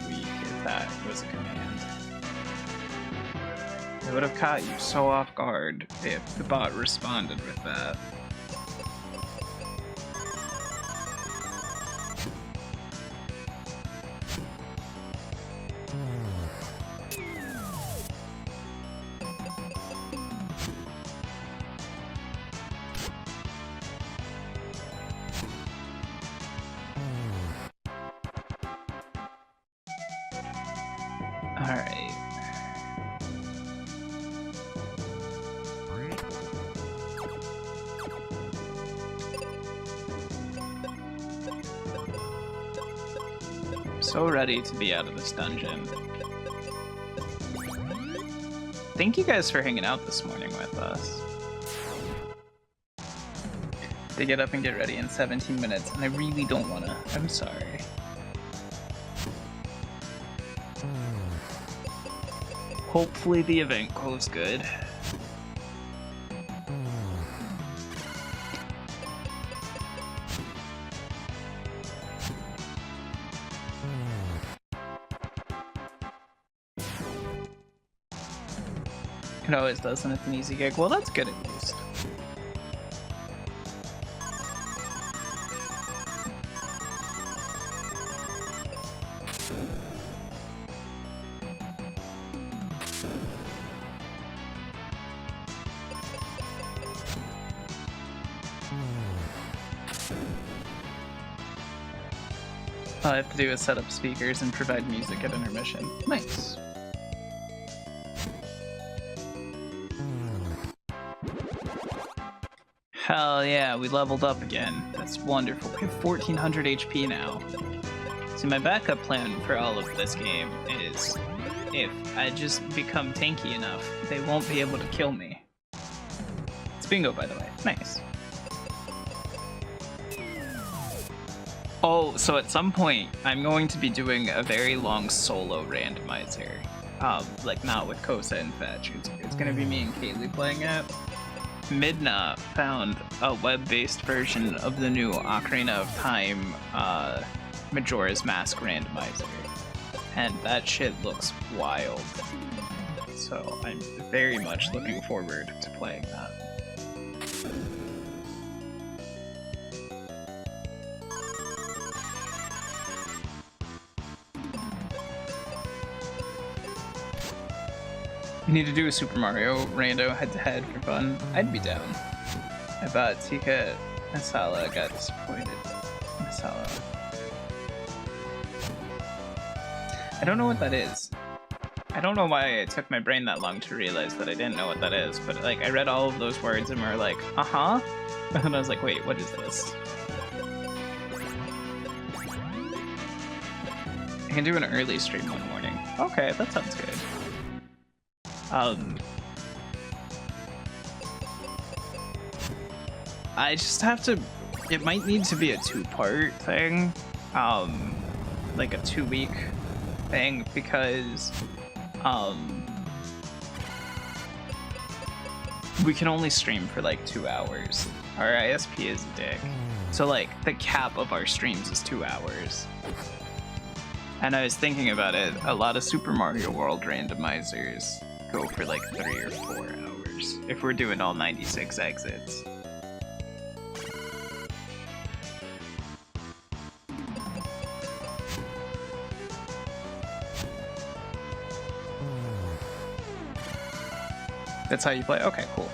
weak if that was a command. It would have caught you so off guard if the bot responded with that. so ready to be out of this dungeon. Thank you guys for hanging out this morning with us. They get up and get ready in 17 minutes, and I really don't wanna. I'm sorry. Hopefully the event goes good. It always does, and it's an easy gig. Well, that's good at least. All I have to do is set up speakers and provide music at intermission. Nice. Hell yeah, we leveled up again. That's wonderful. We have 1400 HP now. See, my backup plan for all of this game is if I just become tanky enough, they won't be able to kill me. It's bingo, by the way. Nice. Oh, so at some point, I'm going to be doing a very long solo randomizer. Like not with Kosa and Fetch. It's gonna be me and Kaylee playing it. Midna found a web-based version of the new Ocarina of Time Majora's Mask randomizer, and that shit looks wild. So I'm very much looking forward to playing that. You need to do a Super Mario rando head-to-head for fun. I'd be down. I bet Tika Masala got disappointed. Masala. I don't know what that is. I don't know why it took my brain that long to realize that I didn't know what that is, but like I read all of those words and were like, uh-huh? And I was like, wait, what is this? I can do an early stream one morning. Okay, that sounds good. I just have to, it might need to be a 2-part thing, like a 2-week thing, because, we can only stream for like 2 hours. Our ISP is a dick. So like, the cap of our streams is 2 hours. And I was thinking about it, a lot of Super Mario World randomizers go for like 3 or 4 hours if we're doing all 96 exits. That's how you play? Okay, cool.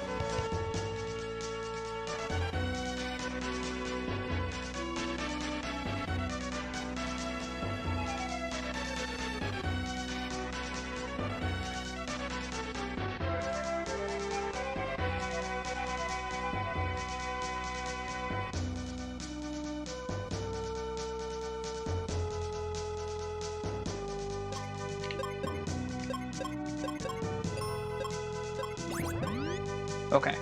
Okay.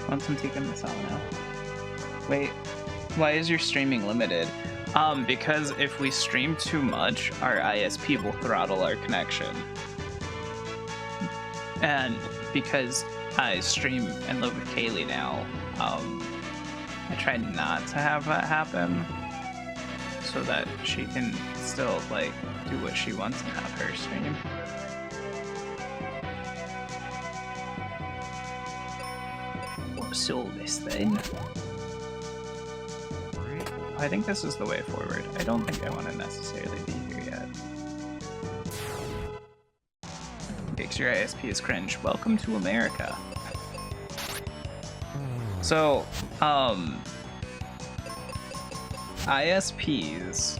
Want some tikka masala now? Wait, why is your streaming limited? Because if we stream too much, our ISP will throttle our connection. And because I stream and live with Kaylee now, I try not to have that happen so that she can still like do what she wants and have her stream. What's all this then? I think this is the way forward. I don't think I want to necessarily be here yet. Gigs, your ISP is cringe. Welcome to America. So, ISPs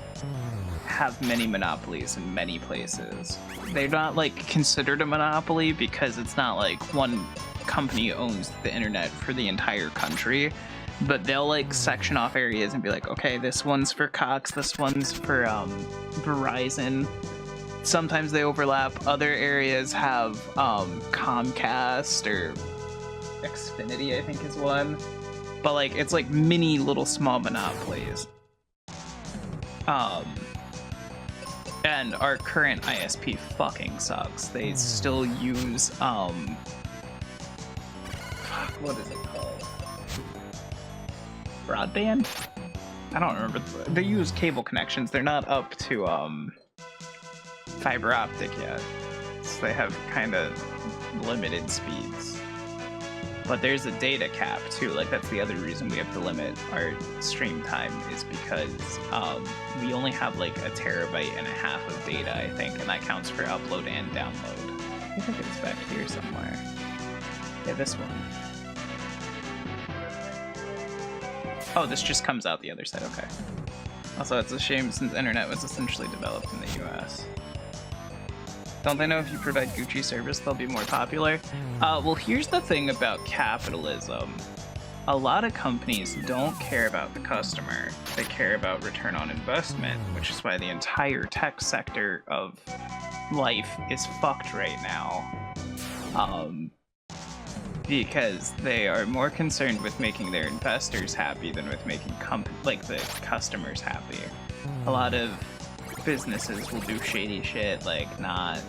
have many monopolies in many places. They're not like considered a monopoly because it's not like one company owns the internet for the entire country, but they'll like section off areas and be like, okay, this one's for Cox, this one's for Verizon. Sometimes they overlap. Other areas have Comcast or Xfinity, I think is one. But like it's like mini little small monopolies. And our current ISP fucking sucks. They still use what is it called? Broadband? I don't remember. They use cable connections. They're not up to fiber optic yet. So they have kind of limited speeds. But there's a data cap too. Like that's the other reason we have to limit our stream time is because we only have like 1.5 terabytes of data, I think, and that counts for upload and download. I think it's back here somewhere. Yeah, this one. Oh, this just comes out the other side, okay. Also, it's a shame since the internet was essentially developed in the US. Don't they know if you provide Gucci service, they'll be more popular? Well, here's the thing about capitalism. A lot of companies don't care about the customer. They care about return on investment, which is why the entire tech sector of life is fucked right now. Because they are more concerned with making their investors happy than with making the customers happy. A lot of businesses will do shady shit, like not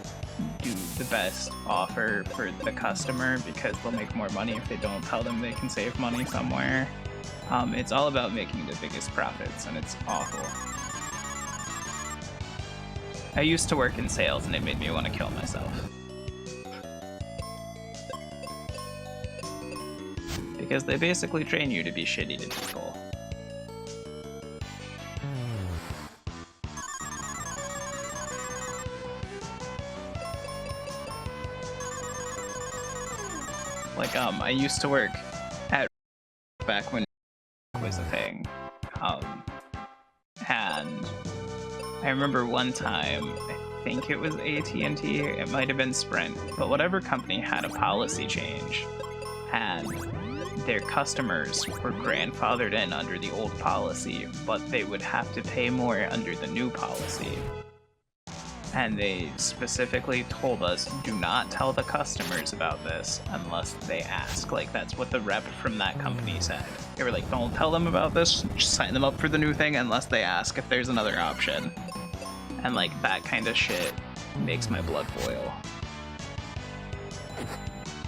do the best offer for the customer because they'll make more money if they don't tell them they can save money somewhere. It's all about making the biggest profits, and it's awful. I used to work in sales, and it made me want to kill myself. Because they basically train you to be shitty to people. Like, I used to work at back when was a thing. And I remember one time, I think it was AT&T, it might have been Sprint, but whatever company had a policy change, and their customers were grandfathered in under the old policy, but they would have to pay more under the new policy. And they specifically told us, do not tell the customers about this unless they ask. Like, that's what the rep from that company said. They were like, don't tell them about this, just sign them up for the new thing unless they ask if there's another option. And like, that kind of shit makes my blood boil.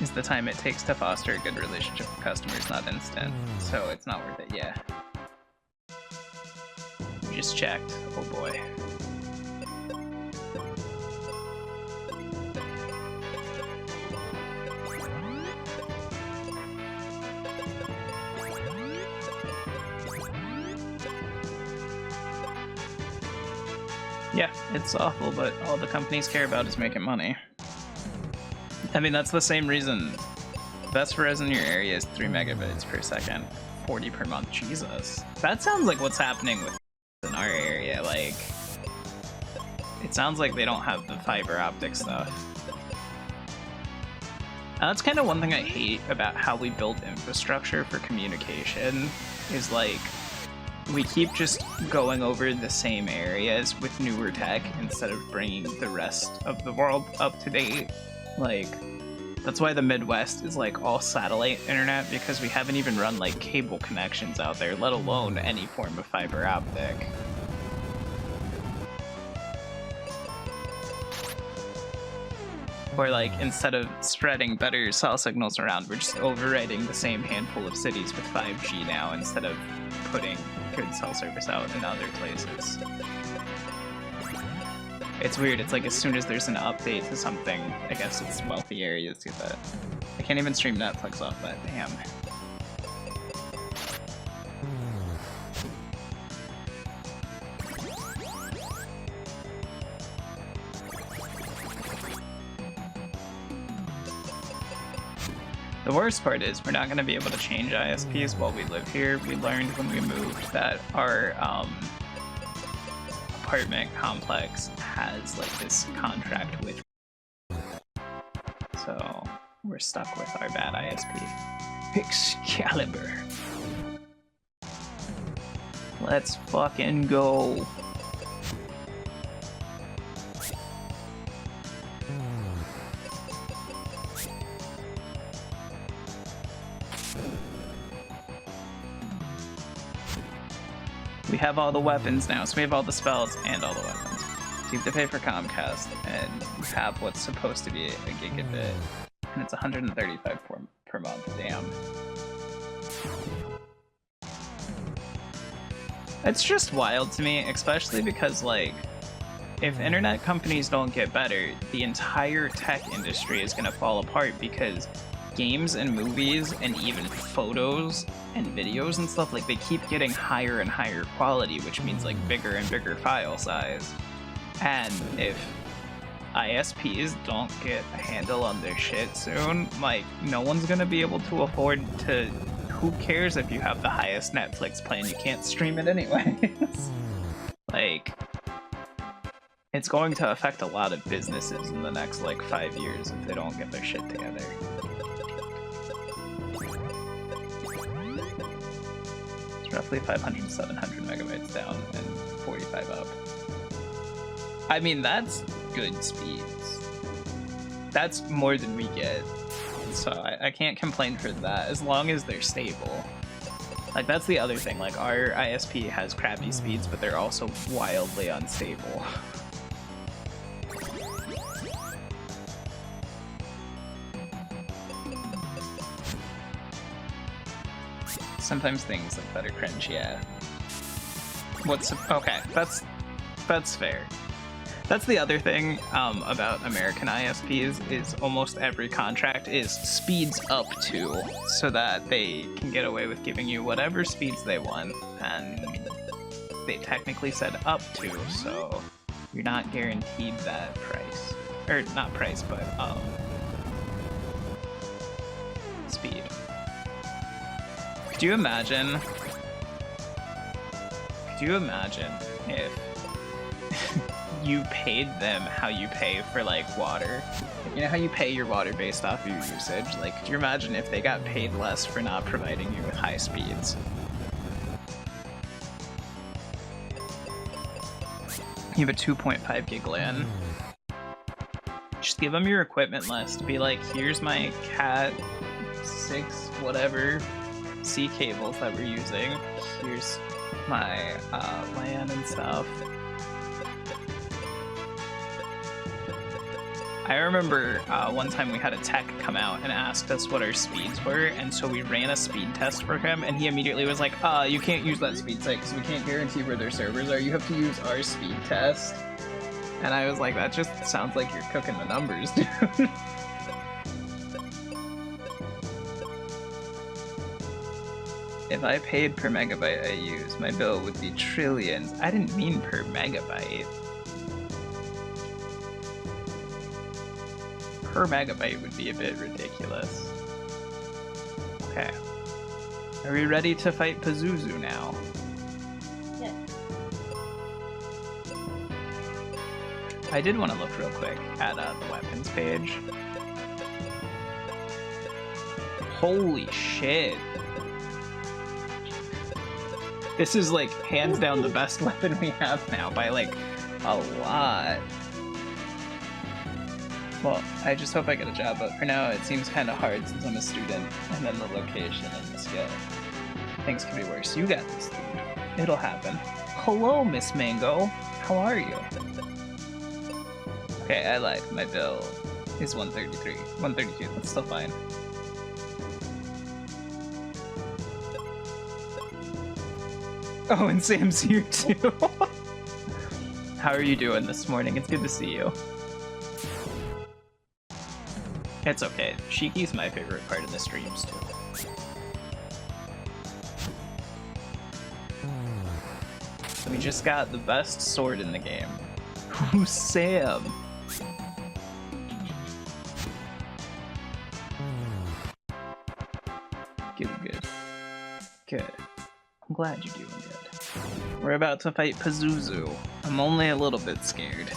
Is the time it takes to foster a good relationship with customers not instant, so it's not worth it, yeah. Just checked, oh boy. Yeah, it's awful, but all the companies care about is making money. I mean, that's the same reason. Best res in your area is 3 megabits per second, 40 per month. Jesus. That sounds like what's happening with in our area. Like, it sounds like they don't have the fiber optic stuff. And that's kind of one thing I hate about how we build infrastructure for communication, is like, we keep just going over the same areas with newer tech instead of bringing the rest of the world up to date. Like, that's why the Midwest is like all satellite internet, because we haven't even run like cable connections out there, let alone any form of fiber optic. Or like, instead of spreading better cell signals around, we're just overriding the same handful of cities with 5G now instead of putting good cell service out in other places. It's weird, it's like as soon as there's an update to something, I guess it's wealthy areas do that. I can't even stream Netflix off that, damn. The worst part is we're not going to be able to change ISPs while we live here. We learned when we moved that our apartment complex has like this contract with, so we're stuck with our bad ISP. Excalibur. Let's fucking go. We have all the weapons now, so we have all the spells and all the weapons. So you have to pay for Comcast and have what's supposed to be a gigabit, and it's 135 per month. Damn. It's just wild to me, especially because, like, if internet companies don't get better, the entire tech industry is gonna fall apart because games and movies and even photos and videos and stuff, like, they keep getting higher and higher quality, which means like bigger and bigger file size. And if ISPs don't get a handle on their shit soon, like, no one's gonna be able to afford to... Who cares if you have the highest Netflix plan? You can't stream it anyways. Like, it's going to affect a lot of businesses in the next, like, 5 years if they don't get their shit together. It's roughly 500 to 700 megabytes down and 45 up. I mean, that's good speeds. That's more than we get. So I can't complain for that, as long as they're stable. Like, that's the other thing, like, our ISP has crappy speeds, but they're also wildly unstable. Sometimes things like that are cringe, yeah. Okay, that's fair. That's the other thing about American ISPs, is almost every contract is speeds up to, so that they can get away with giving you whatever speeds they want, and they technically said up to, so you're not guaranteed that price. Or not price, but speed. Could you imagine if you paid them how you pay for, like, water? You know how you pay your water based off of your usage? Like, could you imagine if they got paid less for not providing you with high speeds? You have a 2.5 gig LAN. Just give them your equipment list. Be like, here's my Cat 6 whatever C cables that we're using. Here's my LAN and stuff. I remember one time we had a tech come out and asked us what our speeds were, and so we ran a speed test for him, and he immediately was like, you can't use that speed site because we can't guarantee where their servers are. You have to use our speed test. And I was like, that just sounds like you're cooking the numbers, dude. If I paid per megabyte I use, my bill would be trillions. I didn't mean per megabyte. Per megabyte would be a bit ridiculous. Okay. Are we ready to fight Pazuzu now? Yeah. I did want to look real quick at the weapons page. Holy shit. This is, like, hands down the best weapon we have now by, like, a lot. Well, I just hope I get a job, but for now it seems kind of hard since I'm a student, and then the location and the skill. Things could be worse. You got this, dude. It'll happen. Hello, Miss Mango. How are you? Okay, I lied. My bill is 133. 132. That's still fine. Oh, and Sam's here too. How are you doing this morning? It's good to see you. It's okay. Sheiky's my favorite part of the streams too. We just got the best sword in the game. Who's Sam? Good. I'm glad you're doing good. We're about to fight Pazuzu. I'm only a little bit scared.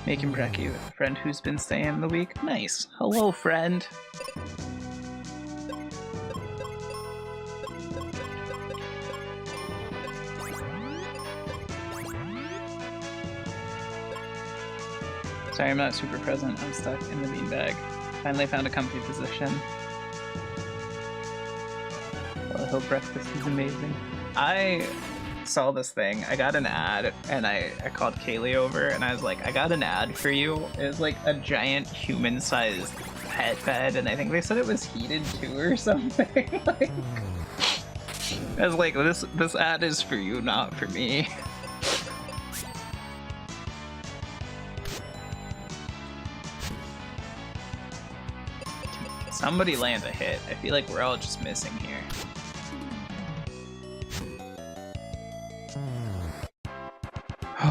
Making brekkie with a friend who's been staying the week. Nice. Hello, friend. Sorry, I'm not super present. I'm stuck in the beanbag. Finally found a comfy position. Well, I hope breakfast is amazing. I saw this thing. I got an ad, and I called Kaylee over, and I was like, I got an ad for you. It was like a giant human-sized pet bed, and I think they said it was heated too or something. Like, I was like, this ad is for you, not for me. Somebody land a hit. I feel like we're all just missing here.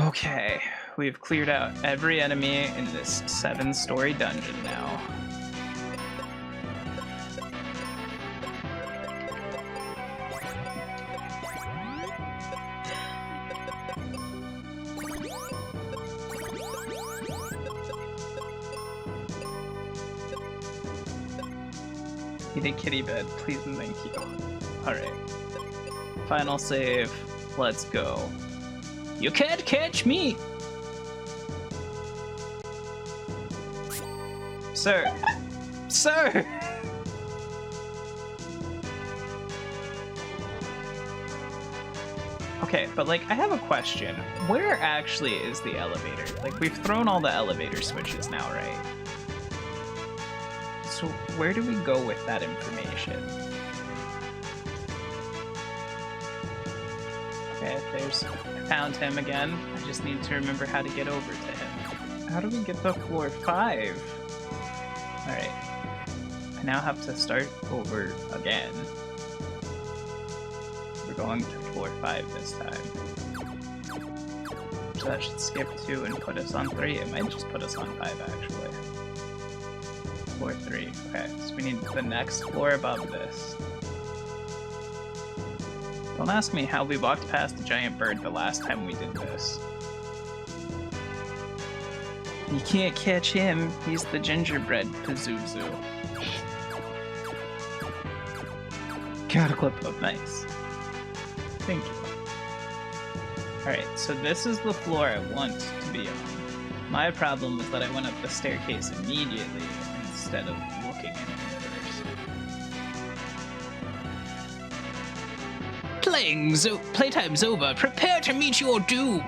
Okay, we've cleared out every enemy in this 7-story dungeon now. Heated kitty bed, please and thank you. Alright. Final save. Let's go. You can't catch me! Sir! Sir! Okay, but like, I have a question. Where actually is the elevator? Like, we've thrown all the elevator switches now, right? So where do we go with that information? Okay, I found him again. I just need to remember how to get over to him. How do we get to floor 5? Alright. I now have to start over again. We're going to floor 5 this time. So that should skip 2 and put us on 3. It might just put us on 5 actually. Floor 3. Okay, so we need the next floor above this. Don't ask me how we walked past the giant bird the last time we did this. You can't catch him. He's the gingerbread Pazuzu. Got a clip of nice. Thank you. Alright, so this is the floor I want to be on. My problem was that I went up the staircase immediately instead of looking at it first. Playtime's over. Prepare to meet your doom,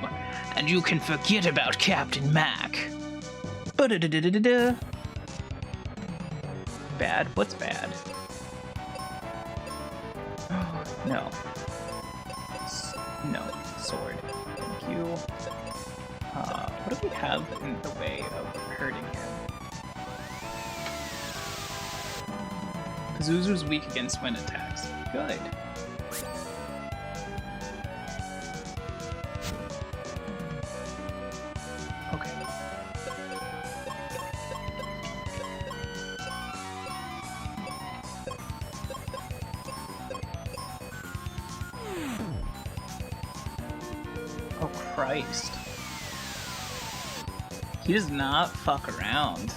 and you can forget about Captain Mac. Ba-da-da-da-da-da. Bad? What's bad? No. No. Sword. Thank you. What do we have in the way of hurting him? Pazuzu's weak against wind attacks. Good. Okay. Oh Christ. He does not fuck around.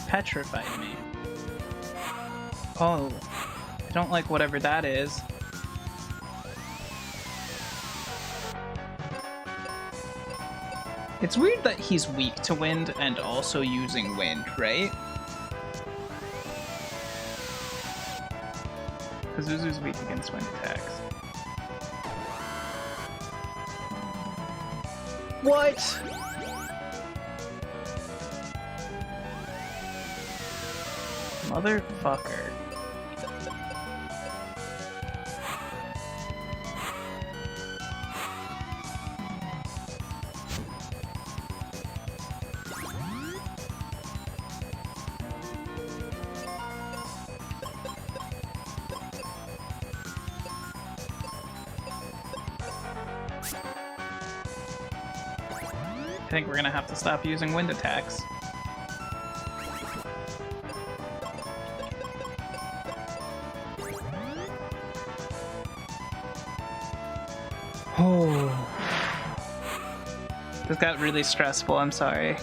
Petrified me. Oh, I don't like whatever that is. It's weird that he's weak to wind and also using wind, right? Pazuzu's weak against wind attacks. What? Motherfucker. I think we're gonna have to stop using wind attacks. Oh. This got really stressful, I'm sorry.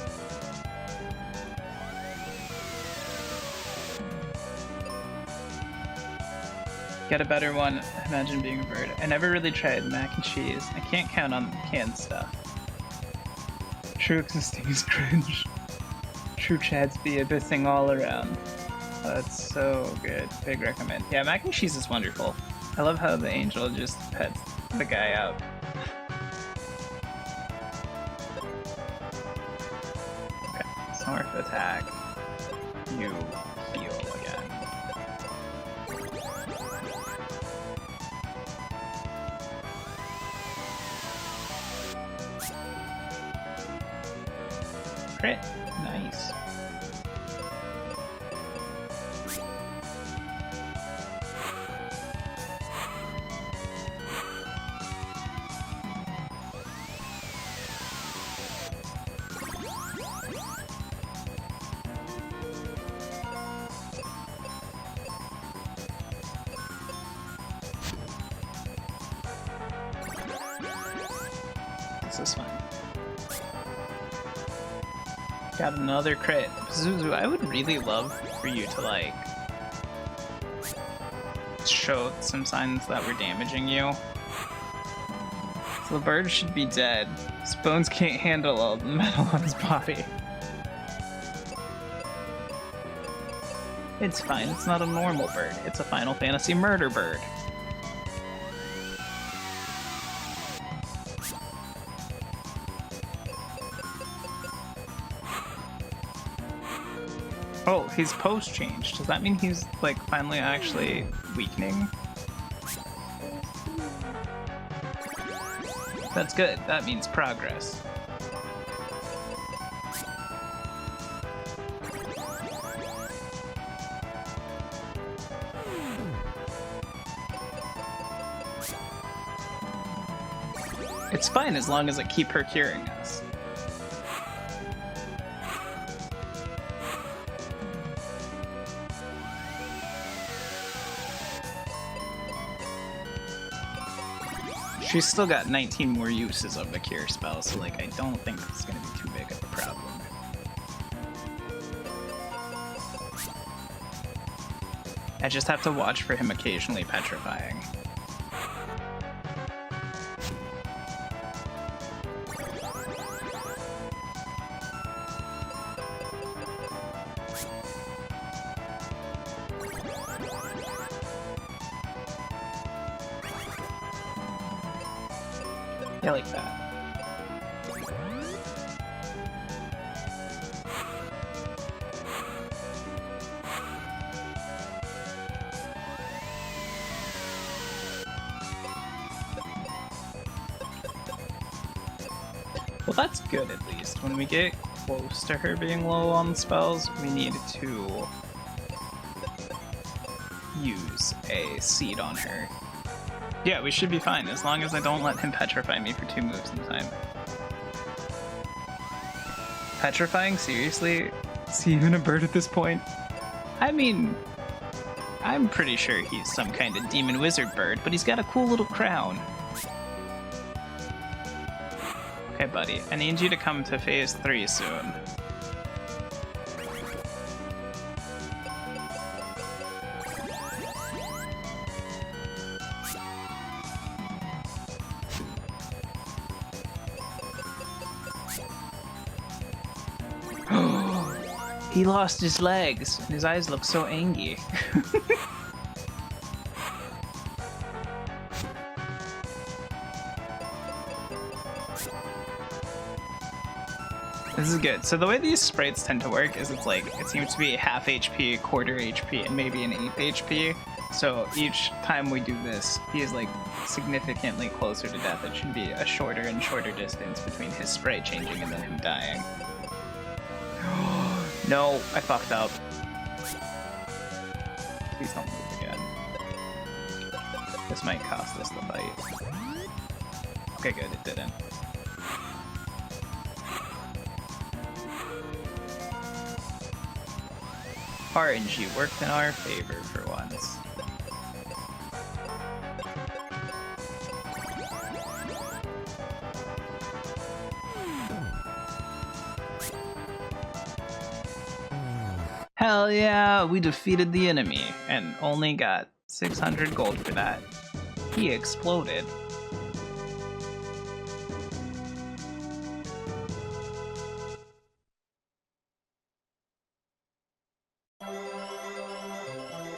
Get a better one. Imagine being a bird. I never really tried mac and cheese. I can't count on canned stuff. True existing is cringe. True Chads be abyssing all around. Oh, that's so good. Big recommend. Yeah, mac and cheese is wonderful. I love how the angel just pets the guy out. Okay, Smurf attack. You heal again. Crit. Nice. This is fine. Got another crit. Pazuzu, I would really love for you to, like, show some signs that we're damaging you. So the bird should be dead. His bones can't handle all the metal on his body. It's fine, it's not a normal bird. It's a Final Fantasy murder bird. Oh, his pose changed. Does that mean he's, like, finally actually weakening? That's good. That means progress. It's fine as long as I keep her curing us. She's still got 19 more uses of the cure spell, so, like, I don't think it's gonna be too big of a problem. I just have to watch for him occasionally petrifying. Yeah, like that. Well, that's good at least. When we get close to her being low on spells, we need to use a seed on her. Yeah, we should be fine, as long as I don't let him petrify me for 2 moves in time. Petrifying? Seriously? Is he even a bird at this point? I mean, I'm pretty sure he's some kind of demon wizard bird, but he's got a cool little crown. Okay, buddy, I need you to come to phase 3 soon. He lost his legs, and his eyes look so angry. This is good. So the way these sprites tend to work is it's like, it seems to be half HP, quarter HP, and maybe an eighth HP. So each time we do this, he is like significantly closer to death. It should be a shorter and shorter distance between his sprite changing and then him dying. No, I fucked up. Please don't move again. This might cost us the fight. Okay, good, it didn't. RNG worked in our favor for once. Hell yeah, we defeated the enemy and only got 600 gold for that. He exploded.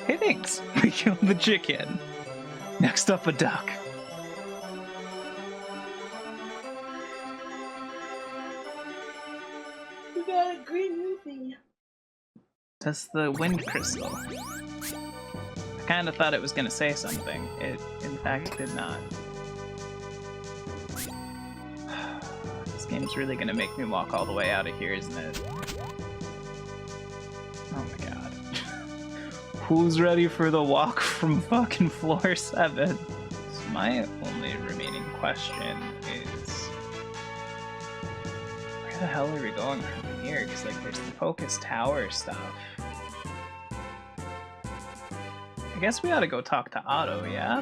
Hey, thanks. We killed the chicken. Next up, a duck. We got a green rupee. That's the wind crystal. I kind of thought it was going to say something. It, in fact, did not. This game's really going to make me walk all the way out of here, isn't it? Oh my god. Who's ready for the walk from fucking floor 7? So my only remaining question is... where the hell are we going from here? Because, like, there's the Focus Tower stuff. I guess we ought to go talk to Otto, yeah?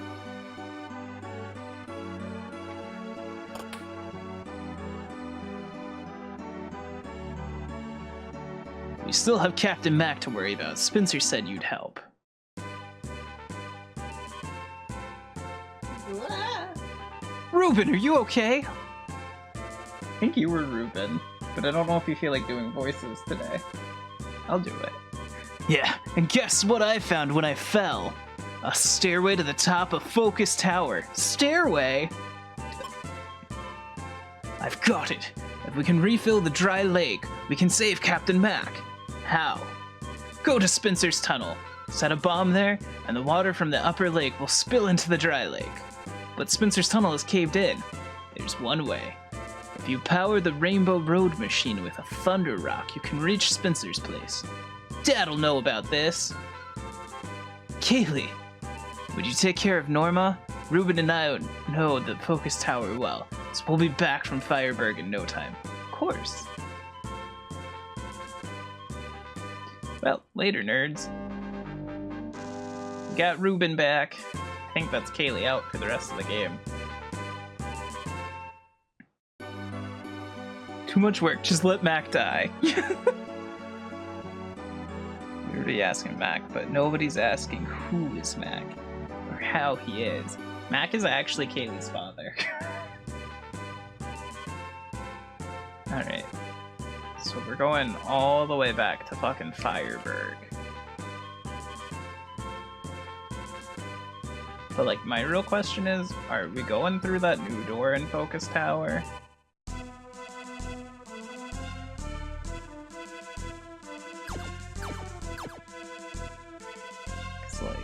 We still have Captain Mac to worry about. Spencer said you'd help. Ruben, are you okay? I think you were Ruben, but I don't know if you feel like doing voices today. I'll do it. Yeah, and guess what I found when I fell? A stairway to the top of Focus Tower. Stairway? I've got it. If we can refill the dry lake, we can save Captain Mac. How? Go to Spencer's tunnel. Set a bomb there, and the water from the upper lake will spill into the dry lake. But Spencer's tunnel is caved in. There's one way. If you power the Rainbow Road machine with a Thunder Rock, you can reach Spencer's place. Dad'll know about this. Kaylee, would you take care of Norma? Ruben and I know the Focus Tower well, so we'll be back from Fireburg in no time. Of course. Well, later, nerds. We got Ruben back. I think that's Kaylee out for the rest of the game. Too much work, just let Mac die. We were already asking Mac, but nobody's asking who is Mac, or how he is. Mac is actually Kaylee's father. Alright. So we're going all the way back to fucking Fireburg. But like, my real question is, are we going through that new door in Focus Tower? It's like,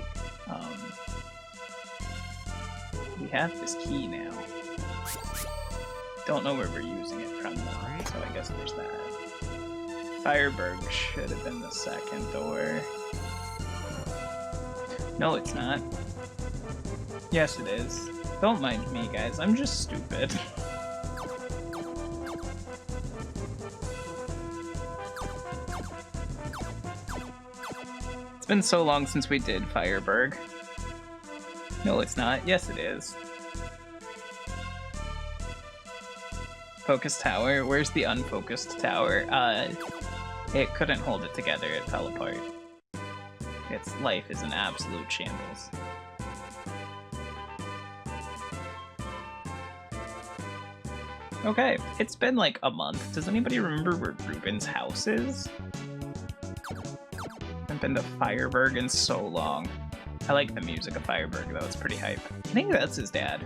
we have this key now. Don't know where we're using it from though, so I guess there's that. Fireburg should have been the second door. No, it's not. Yes, it is. Don't mind me, guys. I'm just stupid. It's been so long since we did Fireburg. No, it's not. Yes, it is. Focus Tower. Where's the unfocused tower? It couldn't hold it together. It fell apart. Its life is in absolute shambles. Okay, it's been like a month. Does anybody remember where Ruben's house is? hasn't been to Fireberg in so long. I like the music of Fireberg though, it's pretty hype. I think that's his dad.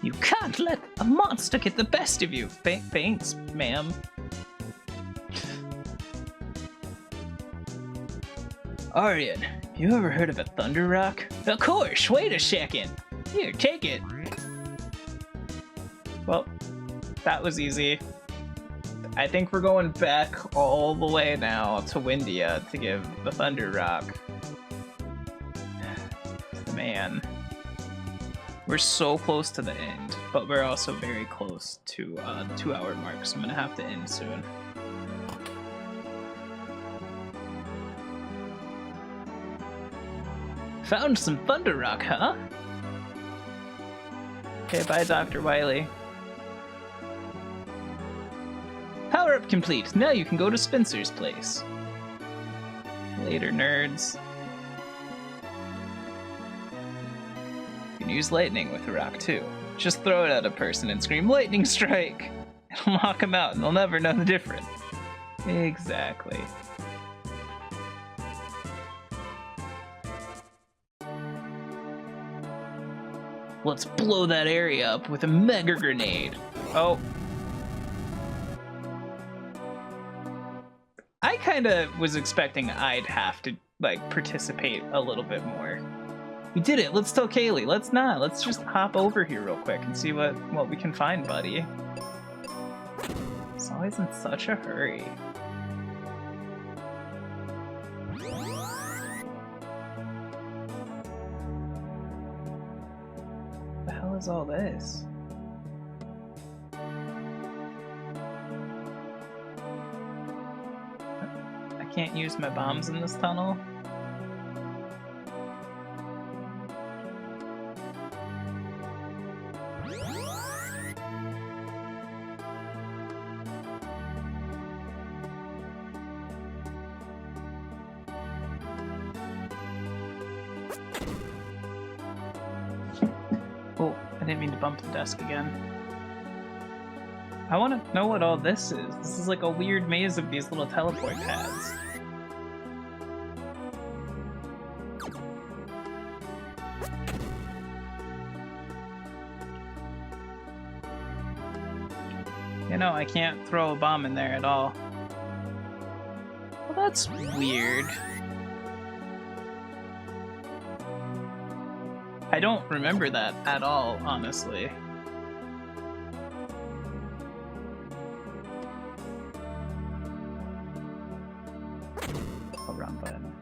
You can't let a monster get the best of you. Thanks, ma'am. Aryan, you ever heard of a thunder rock? Of course, wait a second. Here, take it. Well, that was easy. I think we're going back all the way now to Windia to give the thunder rock to the man. We're so close to the end, but we're also very close to the 2-hour mark, so I'm gonna have to end soon. Found some thunder rock, huh? Okay, bye, Dr. Wily. Power up complete. Now you can go to Spencer's place. Later, nerds. You can use lightning with a rock too. Just throw it at a person and scream lightning strike. It'll knock them out and they'll never know the difference. Exactly. Let's blow that area up with a mega grenade. Oh. I kinda was expecting I'd have to, like, participate a little bit more. We did it! Let's tell Kaylee. Let's not. Let's just hop over here real quick and see what we can find, buddy. It's always in such a hurry. What the hell is all this? I can't use my bombs in this tunnel. Oh, I didn't mean to bump the desk again. I want to know what all this is. This is like a weird maze of these little teleport pads. You know, I can't throw a bomb in there at all. Well, that's weird. I don't remember that at all, honestly. Oh, wrong button.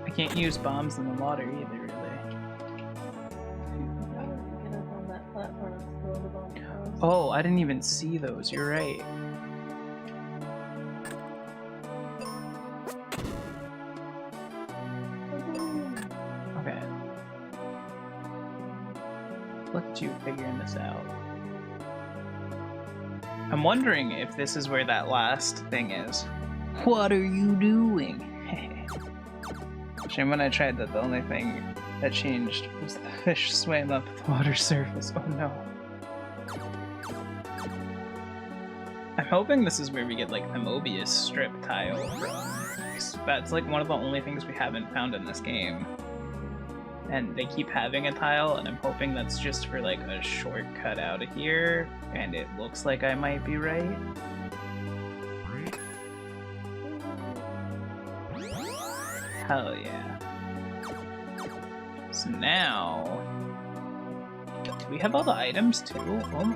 I can't use bombs in the water either, really. Oh, I didn't even see those. You're right. Okay. Look at you figuring this out. I'm wondering if this is where that last thing is. What are you doing? Shame when I tried that, the only thing that changed was the fish swam up the water surface. Oh no. I'm hoping this is where we get like the Mobius strip tile from. That's like one of the only things we haven't found in this game. And they keep having a tile, and I'm hoping that's just for like a shortcut out of here, and it looks like I might be right. Hell yeah. So now... Do we have all the items too? Oh,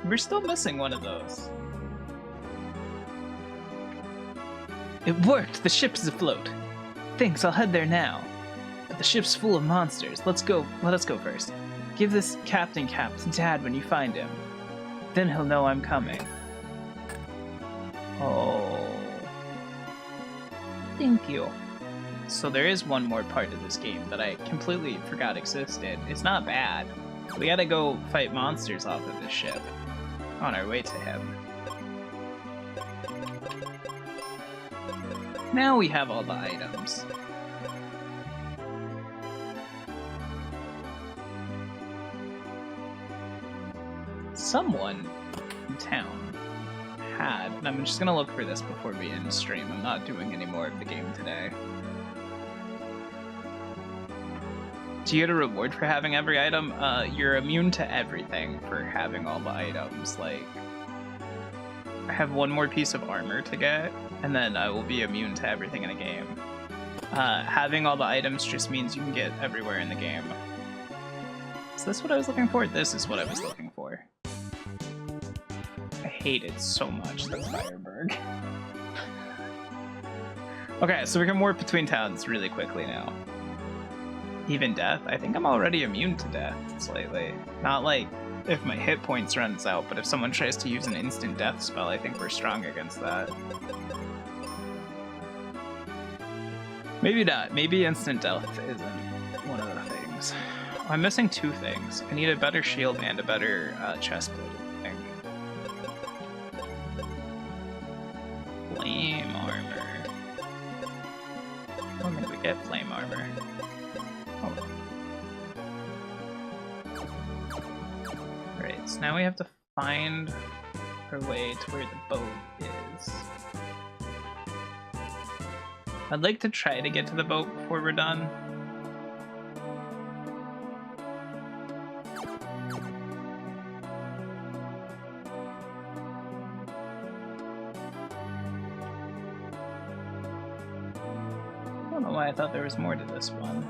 we're still missing one of those. It worked! The ship's afloat! Thanks, I'll head there now. But the ship's full of monsters. Let's go. Let us go first. Give this Captain Cap to Dad when you find him. Then he'll know I'm coming. Oh. Thank you. So there is one more part of this game that I completely forgot existed. It's not bad. We gotta go fight monsters off of this ship on our way to him. Now we have all the items. Someone in town had, and I'm just gonna look for this before we end stream. I'm not doing any more of the game today. Do you get a reward for having every item? You're immune to everything for having all the items. Like, I have one more piece of armor to get, and then I will be immune to everything in a game. Having all the items just means you can get everywhere in the game. Is this what I was looking for? This is what I was looking for. I hate it so much, the Fireberg. Okay, so we can warp between towns really quickly now. Even death? I think I'm already immune to death slightly. Not like if my hit points runs out, but if someone tries to use an instant death spell, I think we're strong against that. Maybe not. Maybe instant death isn't one of the things. Oh, I'm missing two things. I need a better shield and a better chestplate, I think. Flame armor. I don't think we get flame armor. Oh. Alright, so now we have to find our way to where the boat is. I'd like to try to get to the boat before we're done. I don't know why I thought there was more to this one.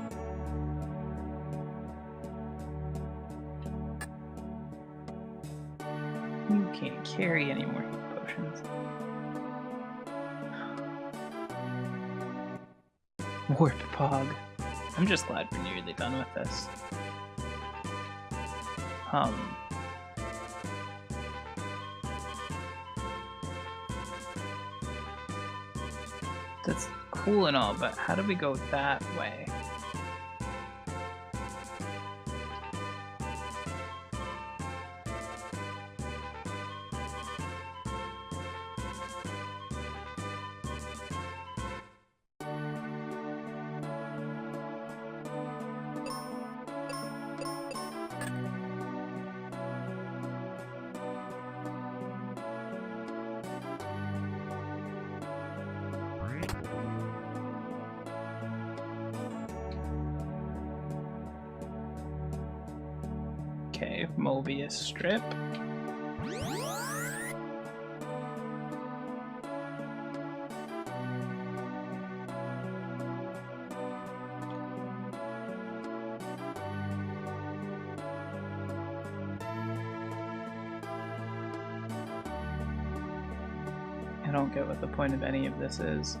You can't carry any more heat potions. Warp Pog. I'm just glad we're nearly done with this. That's cool and all, but how do we go that way? Okay, Mobius strip. I don't get what the point of any of this is.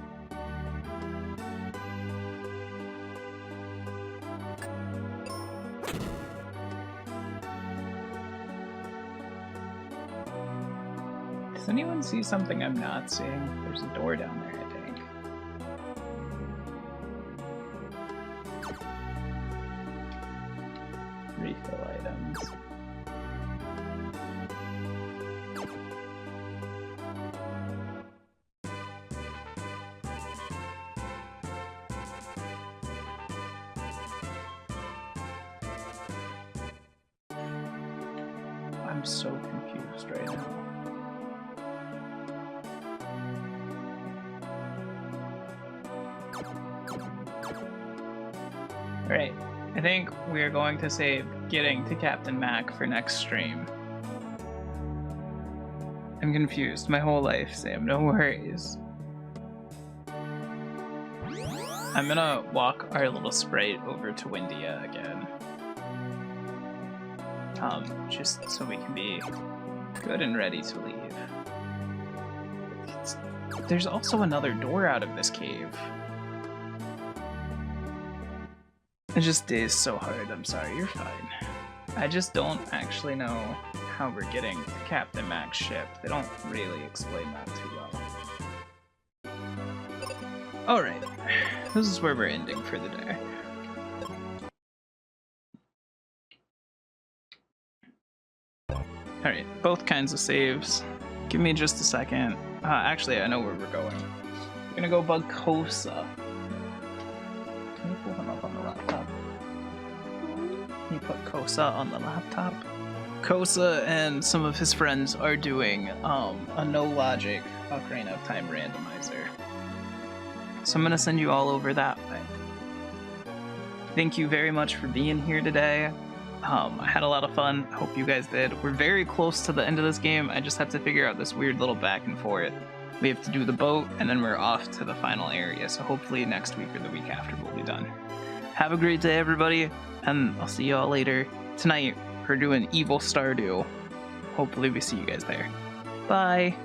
Does anyone see something I'm not seeing? There's a door down there, I think. Refill items. I'm so confused right now. Alright, I think we are going to save getting to Captain Mac for next stream. I'm confused my whole life, Sam, no worries. I'm gonna walk our little sprite over to Windia again. Just so we can be good and ready to leave. There's also another door out of this cave. It just is so hard. I'm sorry, you're fine. I just don't actually know how we're getting to Captain Mac's ship. They don't really explain that too well. Alright, this is where we're ending for the day. Alright, both kinds of saves. Give me just a second. Actually, I know where we're going. We're gonna go bug Kosa. Can you pull him up on the laptop? Can you put Kosa on the laptop? Kosa and some of his friends are doing a no logic Ocarina of Time randomizer. So I'm gonna send you all over that way. Thank you very much for being here today. I had a lot of fun. I hope you guys did. We're very close to the end of this game. I just have to figure out this weird little back and forth. We have to do the boat, and then we're off to the final area. So hopefully next week or the week after we'll be done. Have a great day, everybody, and I'll see you all later. Tonight, we're doing Evil Stardew. Hopefully we see you guys there. Bye!